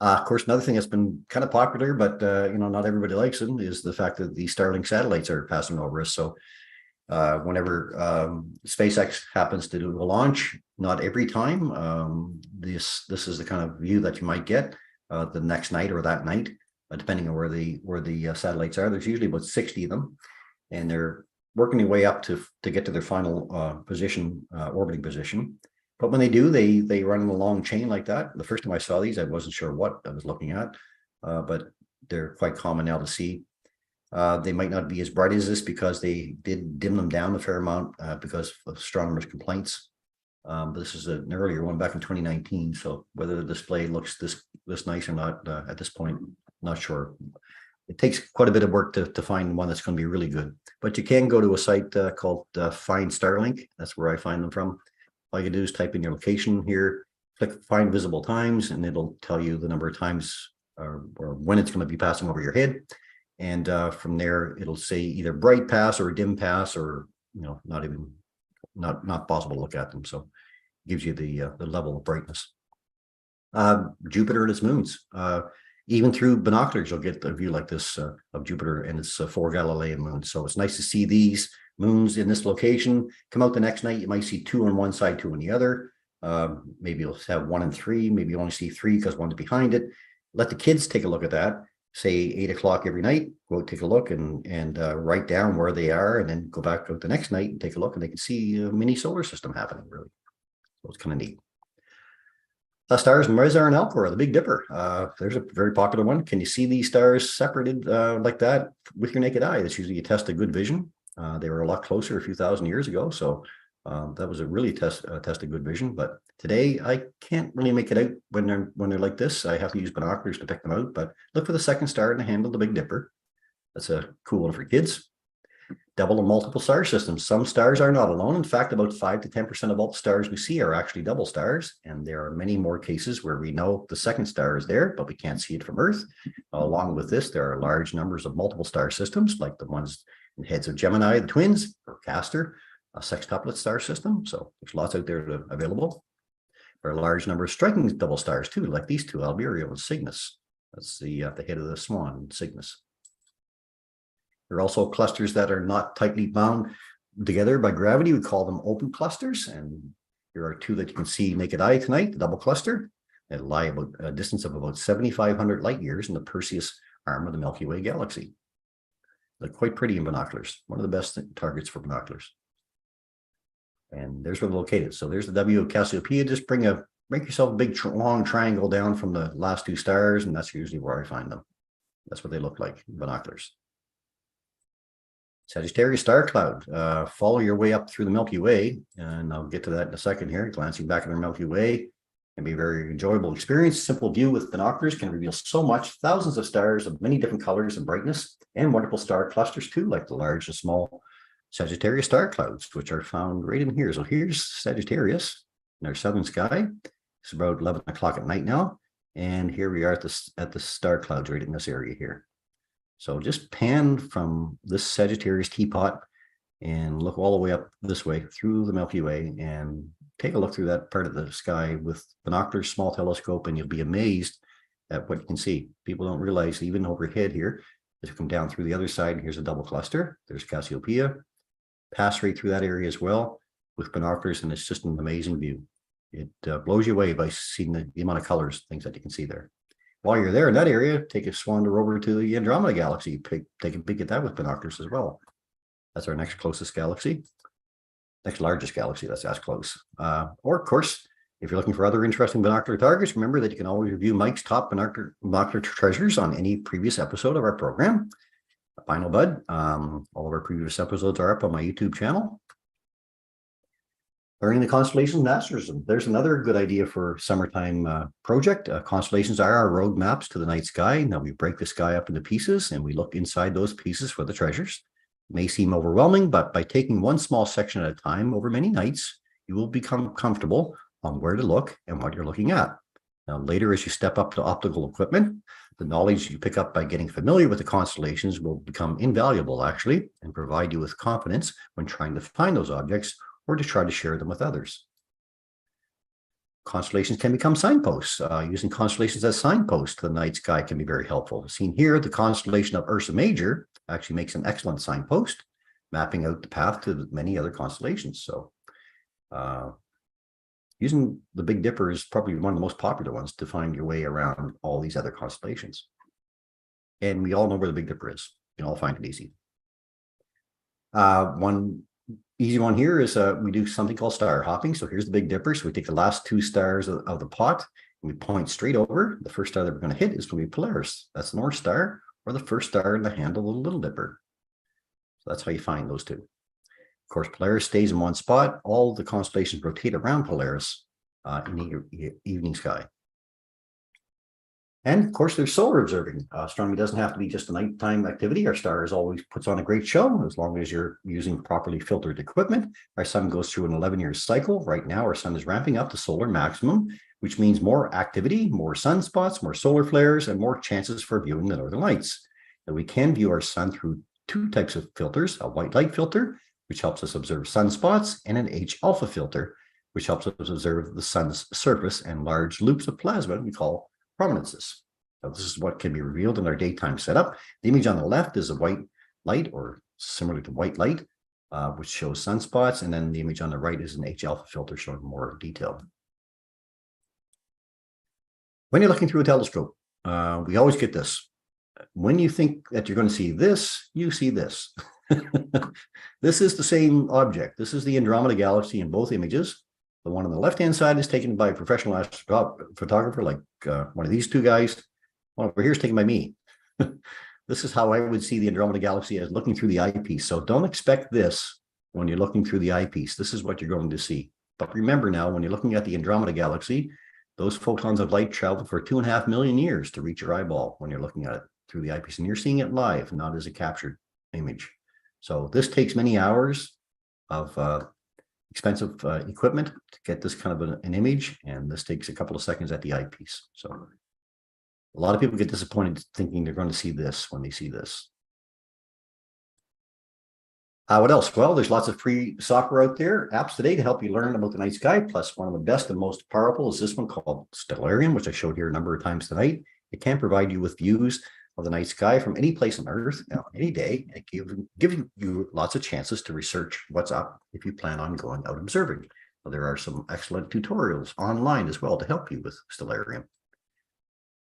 Of course, another thing that's been kind of popular, but not everybody likes it, is the fact that the Starlink satellites are passing over us. So whenever SpaceX happens to do a launch, not every time, this is the kind of view that you might get the next night or that night, depending on where the satellites are. There's usually about 60 of them, and they're working their way up to get to their final position, orbiting position. But when they do, they run in a long chain like that. The first time I saw these, I wasn't sure what I was looking at, but they're quite common now to see. They might not be as bright as this because they did dim them down a fair amount because of astronomers' complaints. But this is an earlier one back in 2019. So whether the display looks this nice or not at this point, not sure. It takes quite a bit of work to find one that's going to be really good. But you can go to a site called Find Starlink. That's where I find them from. All you do is type in your location here, click Find Visible Times, and it'll tell you the number of times or when it's going to be passing over your head. And from there, it'll say either bright pass or dim pass, or not possible to look at them. So it gives you the level of brightness. Jupiter and its moons. Even through binoculars, you'll get a view like this of Jupiter and its 4 Galilean moons. So it's nice to see these moons in this location. Come out the next night, you might see 2 on one side, 2 on the other. Maybe you'll have 1 and 3. Maybe you only see 3 because one's behind it. Let the kids take a look at that. Say 8 o'clock every night. Go take a look and write down where they are, and then go back out the next night and take a look, and they can see a mini solar system happening. Really, so it's kind of neat. Stars, Mizar and Alcor, the Big Dipper. There's a very popular one. Can you see these stars separated like that with your naked eye? That's usually a test of good vision. They were a lot closer a few thousand years ago, so that was a really test of good vision. But today I can't really make it out when they're like this. I have to use binoculars to pick them out. But look for the second star in the handle, the Big Dipper. That's a cool one for kids. double or multiple star systems. Some stars are not alone. In fact, about 5 to 10% of all the stars we see are actually double stars. And there are many more cases where we know the second star is there, but we can't see it from Earth. Along with this, there are large numbers of multiple star systems, like the ones in heads of Gemini, the twins, or Castor, a sextuplet star system. So there's lots out there available. There are a large number of striking double stars too, like these two, Albireo and Cygnus. That's the head of the swan, Cygnus. There are also clusters that are not tightly bound together by gravity. We call them open clusters. And here are two that you can see naked eye tonight, the double cluster. They lie about a distance of about 7,500 light years in the Perseus arm of the Milky Way galaxy. They're quite pretty in binoculars, one of the best targets for binoculars. And there's where they're located. So there's the W of Cassiopeia. Just make yourself a big long triangle down from the last two stars, and that's usually where I find them. That's what they look like in binoculars. Sagittarius star cloud. Follow your way up through the Milky Way, and I'll get to that in a second here. Glancing back at the Milky Way can be a very enjoyable experience. Simple view with binoculars can reveal so much. Thousands of stars of many different colors and brightness, and wonderful star clusters too, like the large and small Sagittarius star clouds, which are found right in here. So here's Sagittarius in our southern sky. It's about 11 o'clock at night now, and here we are at the star clouds right in this area here. So just pan from this Sagittarius teapot and look all the way up this way through the Milky Way and take a look through that part of the sky with binoculars, small telescope, and you'll be amazed at what you can see. People don't realize even overhead here, as you come down through the other side, here's a double cluster. There's Cassiopeia. Pass right through that area as well with binoculars, and it's just an amazing view. It blows you away by seeing the amount of colors, things that you can see there. While you're there in that area, take a wander over to the Andromeda galaxy. Take a peek at that with binoculars as well. That's our next closest galaxy, next largest galaxy that's as close. Or of course, if you're looking for other interesting binocular targets, remember that you can always review Mike's top binocular treasures on any previous episode of our program. Final Bud. All of our previous episodes are up on my YouTube channel. Learning the constellations and asterism. There's another good idea for summertime project. Constellations are our road maps to the night sky. Now we break the sky up into pieces and we look inside those pieces for the treasures. It may seem overwhelming, but by taking one small section at a time over many nights, you will become comfortable on where to look and what you're looking at. Now later, as you step up to optical equipment, the knowledge you pick up by getting familiar with the constellations will become invaluable actually and provide you with confidence when trying to find those objects or to try to share them with others. Constellations can become signposts. Using constellations as signposts to the night sky can be very helpful. Seen here, the constellation of Ursa Major actually makes an excellent signpost, mapping out the path to many other constellations. So using the Big Dipper is probably one of the most popular ones to find your way around all these other constellations. And we all know where the Big Dipper is. You can all find it easy. One easy one here is we do something called star hopping. So here's the Big Dipper. So we take the last two stars of the pot and we point straight over. The first star that we're going to hit is going to be Polaris. That's the North Star, or the first star in the handle of the Little Dipper. So that's how you find those two. Of course, Polaris stays in one spot. All the constellations rotate around Polaris in the evening sky. And of course, there's solar observing. Astronomy doesn't have to be just a nighttime activity. Our stars always puts on a great show as long as you're using properly filtered equipment. Our sun goes through an 11-year cycle. Right now, our sun is ramping up to solar maximum, which means more activity, more sunspots, more solar flares, and more chances for viewing the northern lights. And we can view our sun through two types of filters: a white light filter, which helps us observe sunspots, and an H-alpha filter, which helps us observe the sun's surface and large loops of plasma we call prominences. So this is what can be revealed in our daytime setup. The image on the left is a white light, or similar to white light, which shows sunspots, and then the image on the right is an H-alpha filter showing more detail. When you're looking through a telescope, we always get this. When you think that you're going to see this, you see this. This is the same object. This is the Andromeda galaxy in both images. The one on the left-hand side is taken by a professional photographer like one of these two guys. One over here is taken by me. This is how I would see the Andromeda galaxy, as looking through the eyepiece. So don't expect this when you're looking through the eyepiece. This is what you're going to see. But remember now, when you're looking at the Andromeda galaxy, those photons of light travel for 2.5 million years to reach your eyeball when you're looking at it through the eyepiece. And you're seeing it live, not as a captured image. So this takes many hours of expensive equipment to get this kind of an image, and this takes a couple of seconds at the eyepiece. So a lot of people get disappointed thinking they're going to see this when they see this. What else? Well, there's lots of free software out there, apps today to help you learn about the night sky. Plus, one of the best and most powerful is this one called Stellarium, which I showed here a number of times tonight. It can provide you with views of the night sky from any place on Earth, any day. It gives you lots of chances to research what's up if you plan on going out observing. Well, there are some excellent tutorials online as well to help you with Stellarium.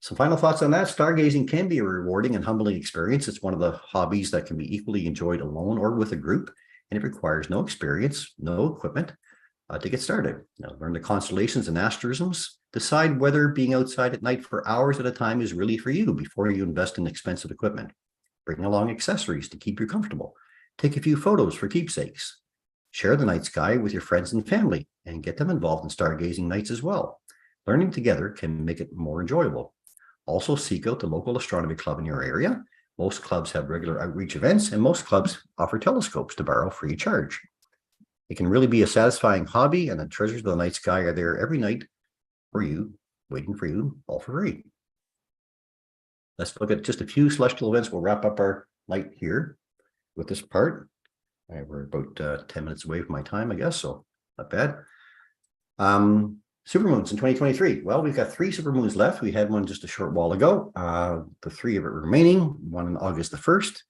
Some final thoughts on that. Stargazing can be a rewarding and humbling experience. It's one of the hobbies that can be equally enjoyed alone or with a group, and it requires no experience, no equipment to get started. Learn the constellations and asterisms. Decide whether being outside at night for hours at a time is really for you before you invest in expensive equipment. Bring along accessories to keep you comfortable. Take a few photos for keepsakes. Share the night sky with your friends and family and get them involved in stargazing nights as well. Learning together can make it more enjoyable. Also, seek out the local astronomy club in your area. Most clubs have regular outreach events, and most clubs offer telescopes to borrow free of charge. It can really be a satisfying hobby, and the treasures of the night sky are there every night for you, waiting for you, all for free. Let's look at just a few celestial events. We'll wrap up our night here with this part. We're about 10 minutes away from my time, I guess, so not bad. Supermoons in 2023. Well, we've got 3 supermoons left. We had one just a short while ago. The 3 of it remaining, one on August the 1st,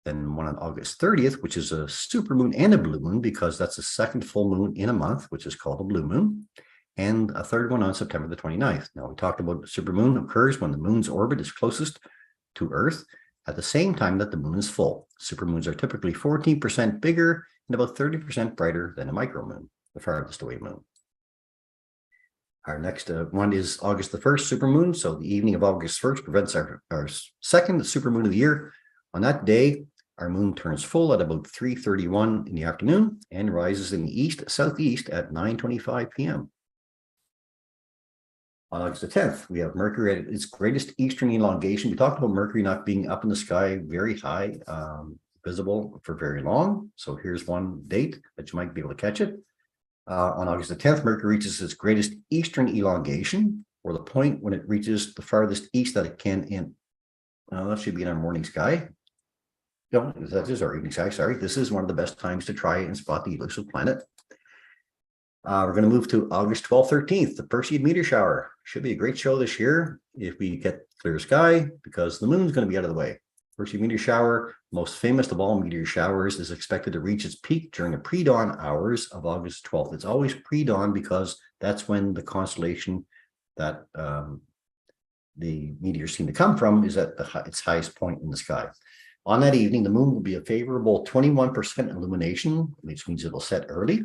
then one on August 30th, which is a supermoon and a blue moon, because that's the second full moon in a month, which is called a blue moon, and a third one on September the 29th. Now, we talked about supermoon occurs when the moon's orbit is closest to Earth at the same time that the moon is full. Supermoons are typically 14% bigger and about 30% brighter than a micromoon, the farthest away moon. Our next one is August the 1st, supermoon. So the evening of August 1st prevents our second supermoon of the year. On that day, our moon turns full at about 3:31 in the afternoon and rises in the east-southeast at 9:25 p.m. On August the 10th, we have Mercury at its greatest eastern elongation. We talked about Mercury not being up in the sky very high, visible for very long. So here's one date that you might be able to catch it. On August the 10th, Mercury reaches its greatest eastern elongation, or the point when it reaches the farthest east that it can in. That should be in our morning sky. No, that is our evening sky. Sorry, this is one of the best times to try and spot the elusive planet. We're going to move to August 12th, 13th, the Perseid meteor shower. Should be a great show this year if we get clear sky, because the moon's going to be out of the way. Perseid meteor shower, most famous of all meteor showers, is expected to reach its peak during the pre-dawn hours of August 12th. It's always pre-dawn because that's when the constellation that the meteors seem to come from is at its highest point in the sky. On that evening, the moon will be a favorable 21% illumination, which means it'll set early,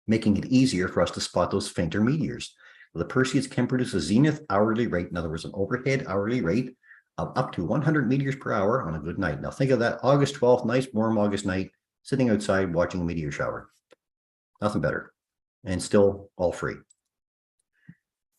making it easier for us to spot those fainter meteors. The Perseids can produce a zenith hourly rate, in other words, an overhead hourly rate of up to 100 meters per hour on a good night. Now think of that August 12th, nice warm August night, sitting outside watching a meteor shower. Nothing better, and still all free.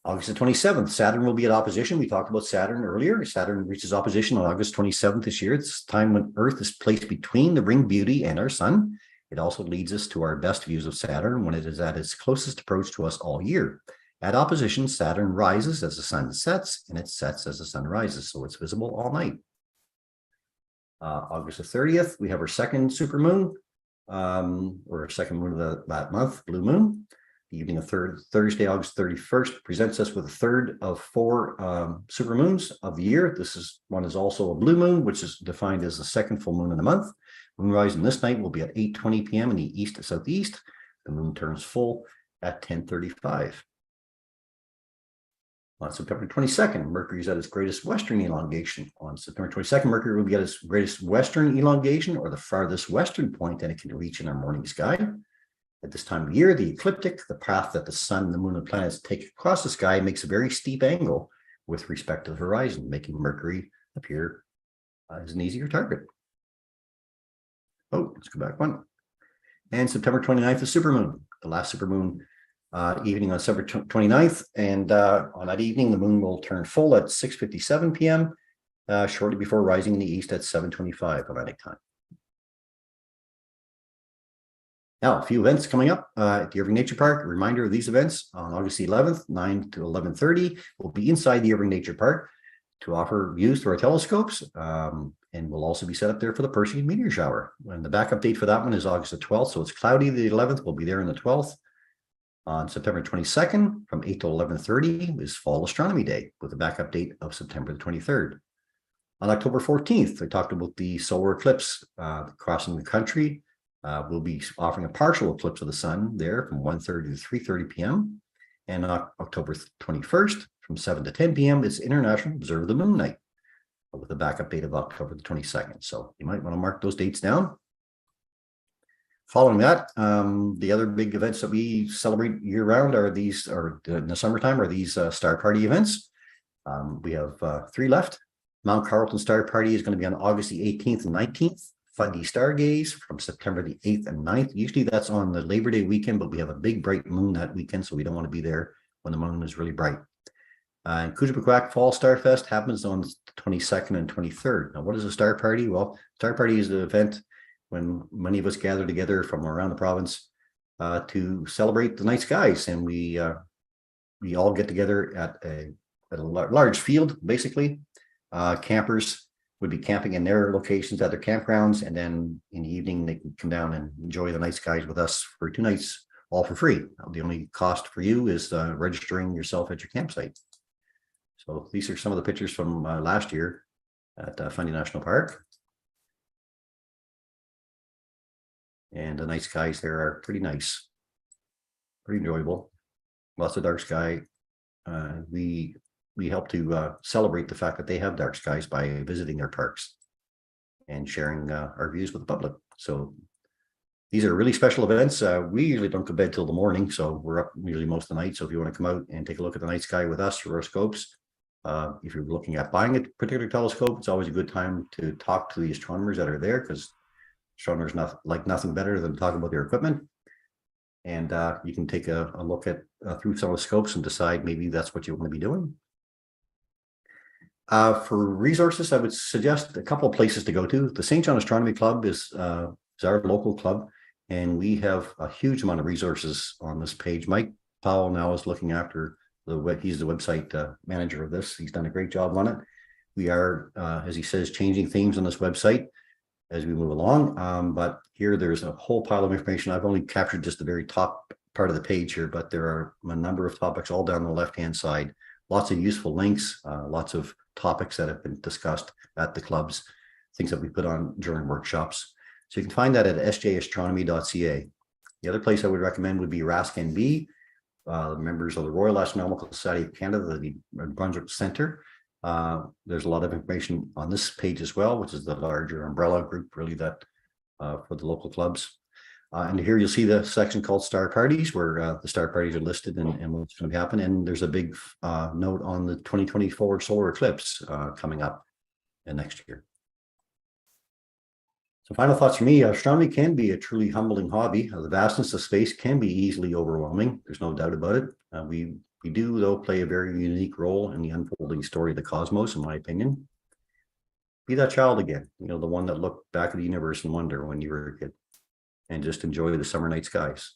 August the 27th, Saturn will be at opposition. We talked about Saturn earlier. Saturn reaches opposition on August 27th this year. It's time when Earth is placed between the ring beauty and our sun. It also leads us to our best views of Saturn when it is at its closest approach to us all year. At opposition, Saturn rises as the sun sets, and it sets as the sun rises, so it's visible all night. August the 30th, we have our second supermoon, or our second moon of that month, blue moon. The evening of Thursday, August 31st, presents us with a third of 4 supermoons of the year. This one is also a blue moon, which is defined as the second full moon in the month. Moonrise on this night will be at 8:20 p.m. in the east-southeast. The moon turns full at 10:35. On September 22nd, Mercury is at its greatest western elongation. On September 22nd, Mercury will be at its greatest western elongation, or the farthest western point that it can reach in our morning sky. At this time of year, the ecliptic, the path that the sun, the moon, and planets take across the sky, makes a very steep angle with respect to the horizon, making Mercury appear as an easier target. Oh, let's go back one. And September 29th is supermoon, the last supermoon evening on September 29th. And on that evening, the moon will turn full at 6:57 p.m., shortly before rising in the east at 7:25 Atlantic time. Now, a few events coming up at the Irving Nature Park. A reminder of these events on August 11th, 9 to 11:30. We'll be inside the Irving Nature Park to offer views through our telescopes. And we'll also be set up there for the Perseid meteor shower. And the backup date for that one is August the 12th. So it's cloudy the 11th. We'll be there on the 12th. On September 22nd, from 8 to 11:30 is Fall Astronomy Day with a backup date of September the 23rd. On October 14th, I talked about the solar eclipse crossing the country. We'll be offering a partial eclipse of the sun there from 1:30 to 3:30 p.m. And on October 21st, from 7 to 10 p.m., it's International Observe the Moon Night with a backup date of October the 22nd. So you might want to mark those dates down. Following that, the other big events that we celebrate year round are these, or in the summertime, are these Star Party events. We have 3 left. Mount Carlton Star Party is going to be on August the 18th and 19th. Fundy Stargaze from September the 8th and 9th. Usually that's on the Labor Day weekend, but we have a big bright moon that weekend, so we don't want to be there when the moon is really bright. And Kujipakak Fall Star Fest happens on the 22nd and 23rd. Now, what is a Star Party? Well, Star Party is the event when many of us gather together from around the province to celebrate the night skies, and we all get together at a large field, basically. Campers would be camping in their locations at their campgrounds, and then in the evening they can come down and enjoy the night skies with us for 2 nights, all for free. The only cost for you is registering yourself at your campsite. So these are some of the pictures from last year at Fundy National Park. And the night skies there are pretty nice, pretty enjoyable. Lots of dark sky. We help to celebrate the fact that they have dark skies by visiting their parks and sharing our views with the public. So these are really special events. We usually don't go to bed till the morning, so we're up usually most of the night. So if you want to come out and take a look at the night sky with us through our scopes, if you're looking at buying a particular telescope, it's always a good time to talk to the astronomers that are there, because astronomers like nothing better than talking about their equipment. And you can take a look at through some of the scopes and decide maybe that's what you want to be doing. For resources, I would suggest a couple of places to go to. The St. John Astronomy Club is our local club, and we have a huge amount of resources on this page. Mike Powell now is looking after he's the website manager of this. He's done a great job on it. We are, as he says, changing themes on this website as we move along. But here there's a whole pile of information. I've only captured just the very top part of the page here, but there are a number of topics all down the left-hand side. Lots of useful links, lots of topics that have been discussed at the clubs, things that we put on during workshops. So you can find that at sjastronomy.ca. The other place I would recommend would be RASC-NB, members of the Royal Astronomical Society of Canada, the Brunswick Center. There's a lot of information on this page as well, which is the larger umbrella group, really, that for the local clubs. And here you'll see the section called Star Parties, where the Star Parties are listed and what's going to happen. And there's a big note on the 2024 solar eclipse coming up next year. So final thoughts for me: astronomy can be a truly humbling hobby. The vastness of space can be easily overwhelming. There's no doubt about it. We do, though, play a very unique role in the unfolding story of the cosmos, in my opinion. Be that child again, the one that looked back at the universe in wonder when you were a kid, and just enjoy the summer night skies.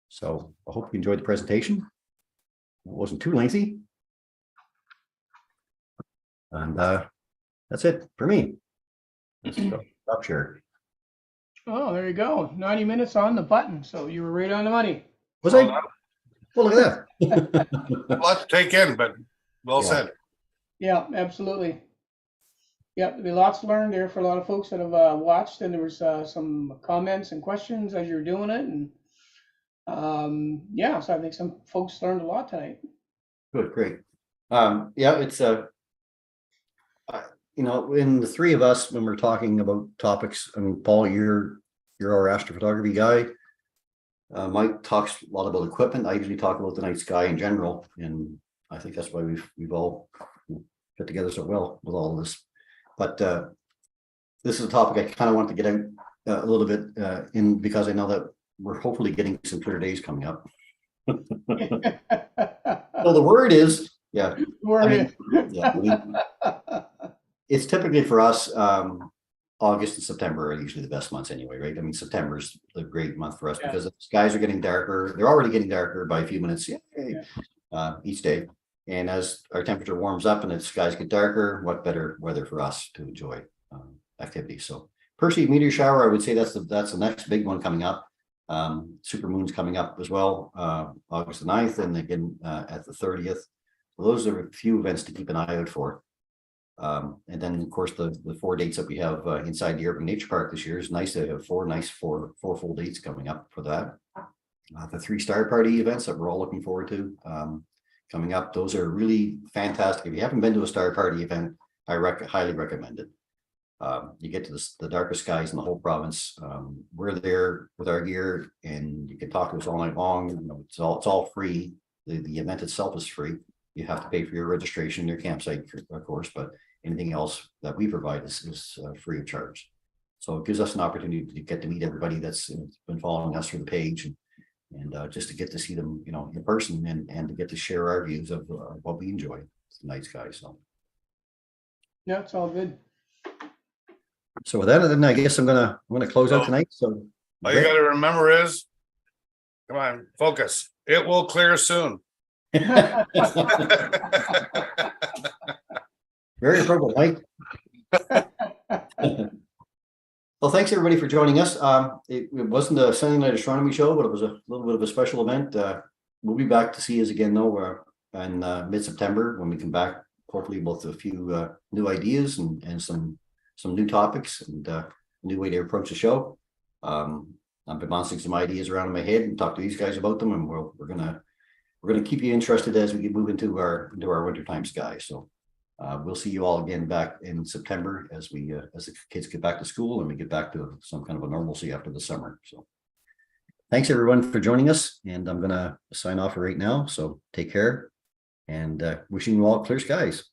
So I hope you enjoyed the presentation. It wasn't too lengthy. And that's it for me. Stop share. Oh, there you go. 90 minutes on the button. So you were right on the money. Was I? Well, look at that. A lot to take in, but well said. Yeah, absolutely. Yeah, there'll be lots learned there for a lot of folks that have watched, and there was some comments and questions as you're doing it, and yeah, so I think some folks learned a lot tonight. Good, great. Yeah, it's in the three of us, when we're talking about topics, I mean, Paul, you're our astrophotography guy. Mike talks a lot about equipment. I usually talk about the night sky in general, and I think that's why we've all fit together so well with all of this. But this is a topic I kind of want to get out a little bit because I know that we're hopefully getting some clear days coming up. So the word is, it's typically for us, August and September are usually the best months anyway, right? I mean, September is the great month for us Yeah. because the skies are getting darker. They're already getting darker by a few minutes each day. And as our temperature warms up and the skies get darker, what better weather for us to enjoy activities. So Perseid meteor shower, I would say that's the next big one coming up. Super moon's coming up as well, August the 9th, and again at the 30th. So those are a few events to keep an eye out for. And then, of course, the 4 dates that we have inside the Urban Nature Park this year is nice to have four full dates coming up for that. The 3-star party events that we're all looking forward to coming up. Those are really fantastic. If you haven't been to a star party event, I highly recommend it. You get to the darkest skies in the whole province. We're there with our gear, and you can talk to us all night long. You know, it's all free. The event itself is free. You have to pay for your registration, your campsite, of course, but anything else that we provide is free of charge. So it gives us an opportunity to get to meet everybody that's been following us through the page, and just to get to see them, you know, in person, and to get to share our views of what we enjoy. It's the night sky. Yeah, it's all good. So with that, then I guess I'm gonna close out tonight. So All you gotta remember is, come on, focus. It will clear soon. very appropriate, Mike. Well, thanks everybody for joining us. It wasn't a Sunday night astronomy show, but it was a little bit of a special event. We'll be back to see us again though in mid-September when we come back, hopefully with a few new ideas and some new topics and a new way to approach the show. I've been bouncing some ideas around in my head and talk to these guys about them, and we're gonna keep you interested as we move into our wintertime sky. So we'll see you all again back in September as the kids get back to school and we get back to some kind of a normalcy after the summer. So thanks everyone for joining us, and I'm gonna sign off right now. So take care, and wishing you all clear skies.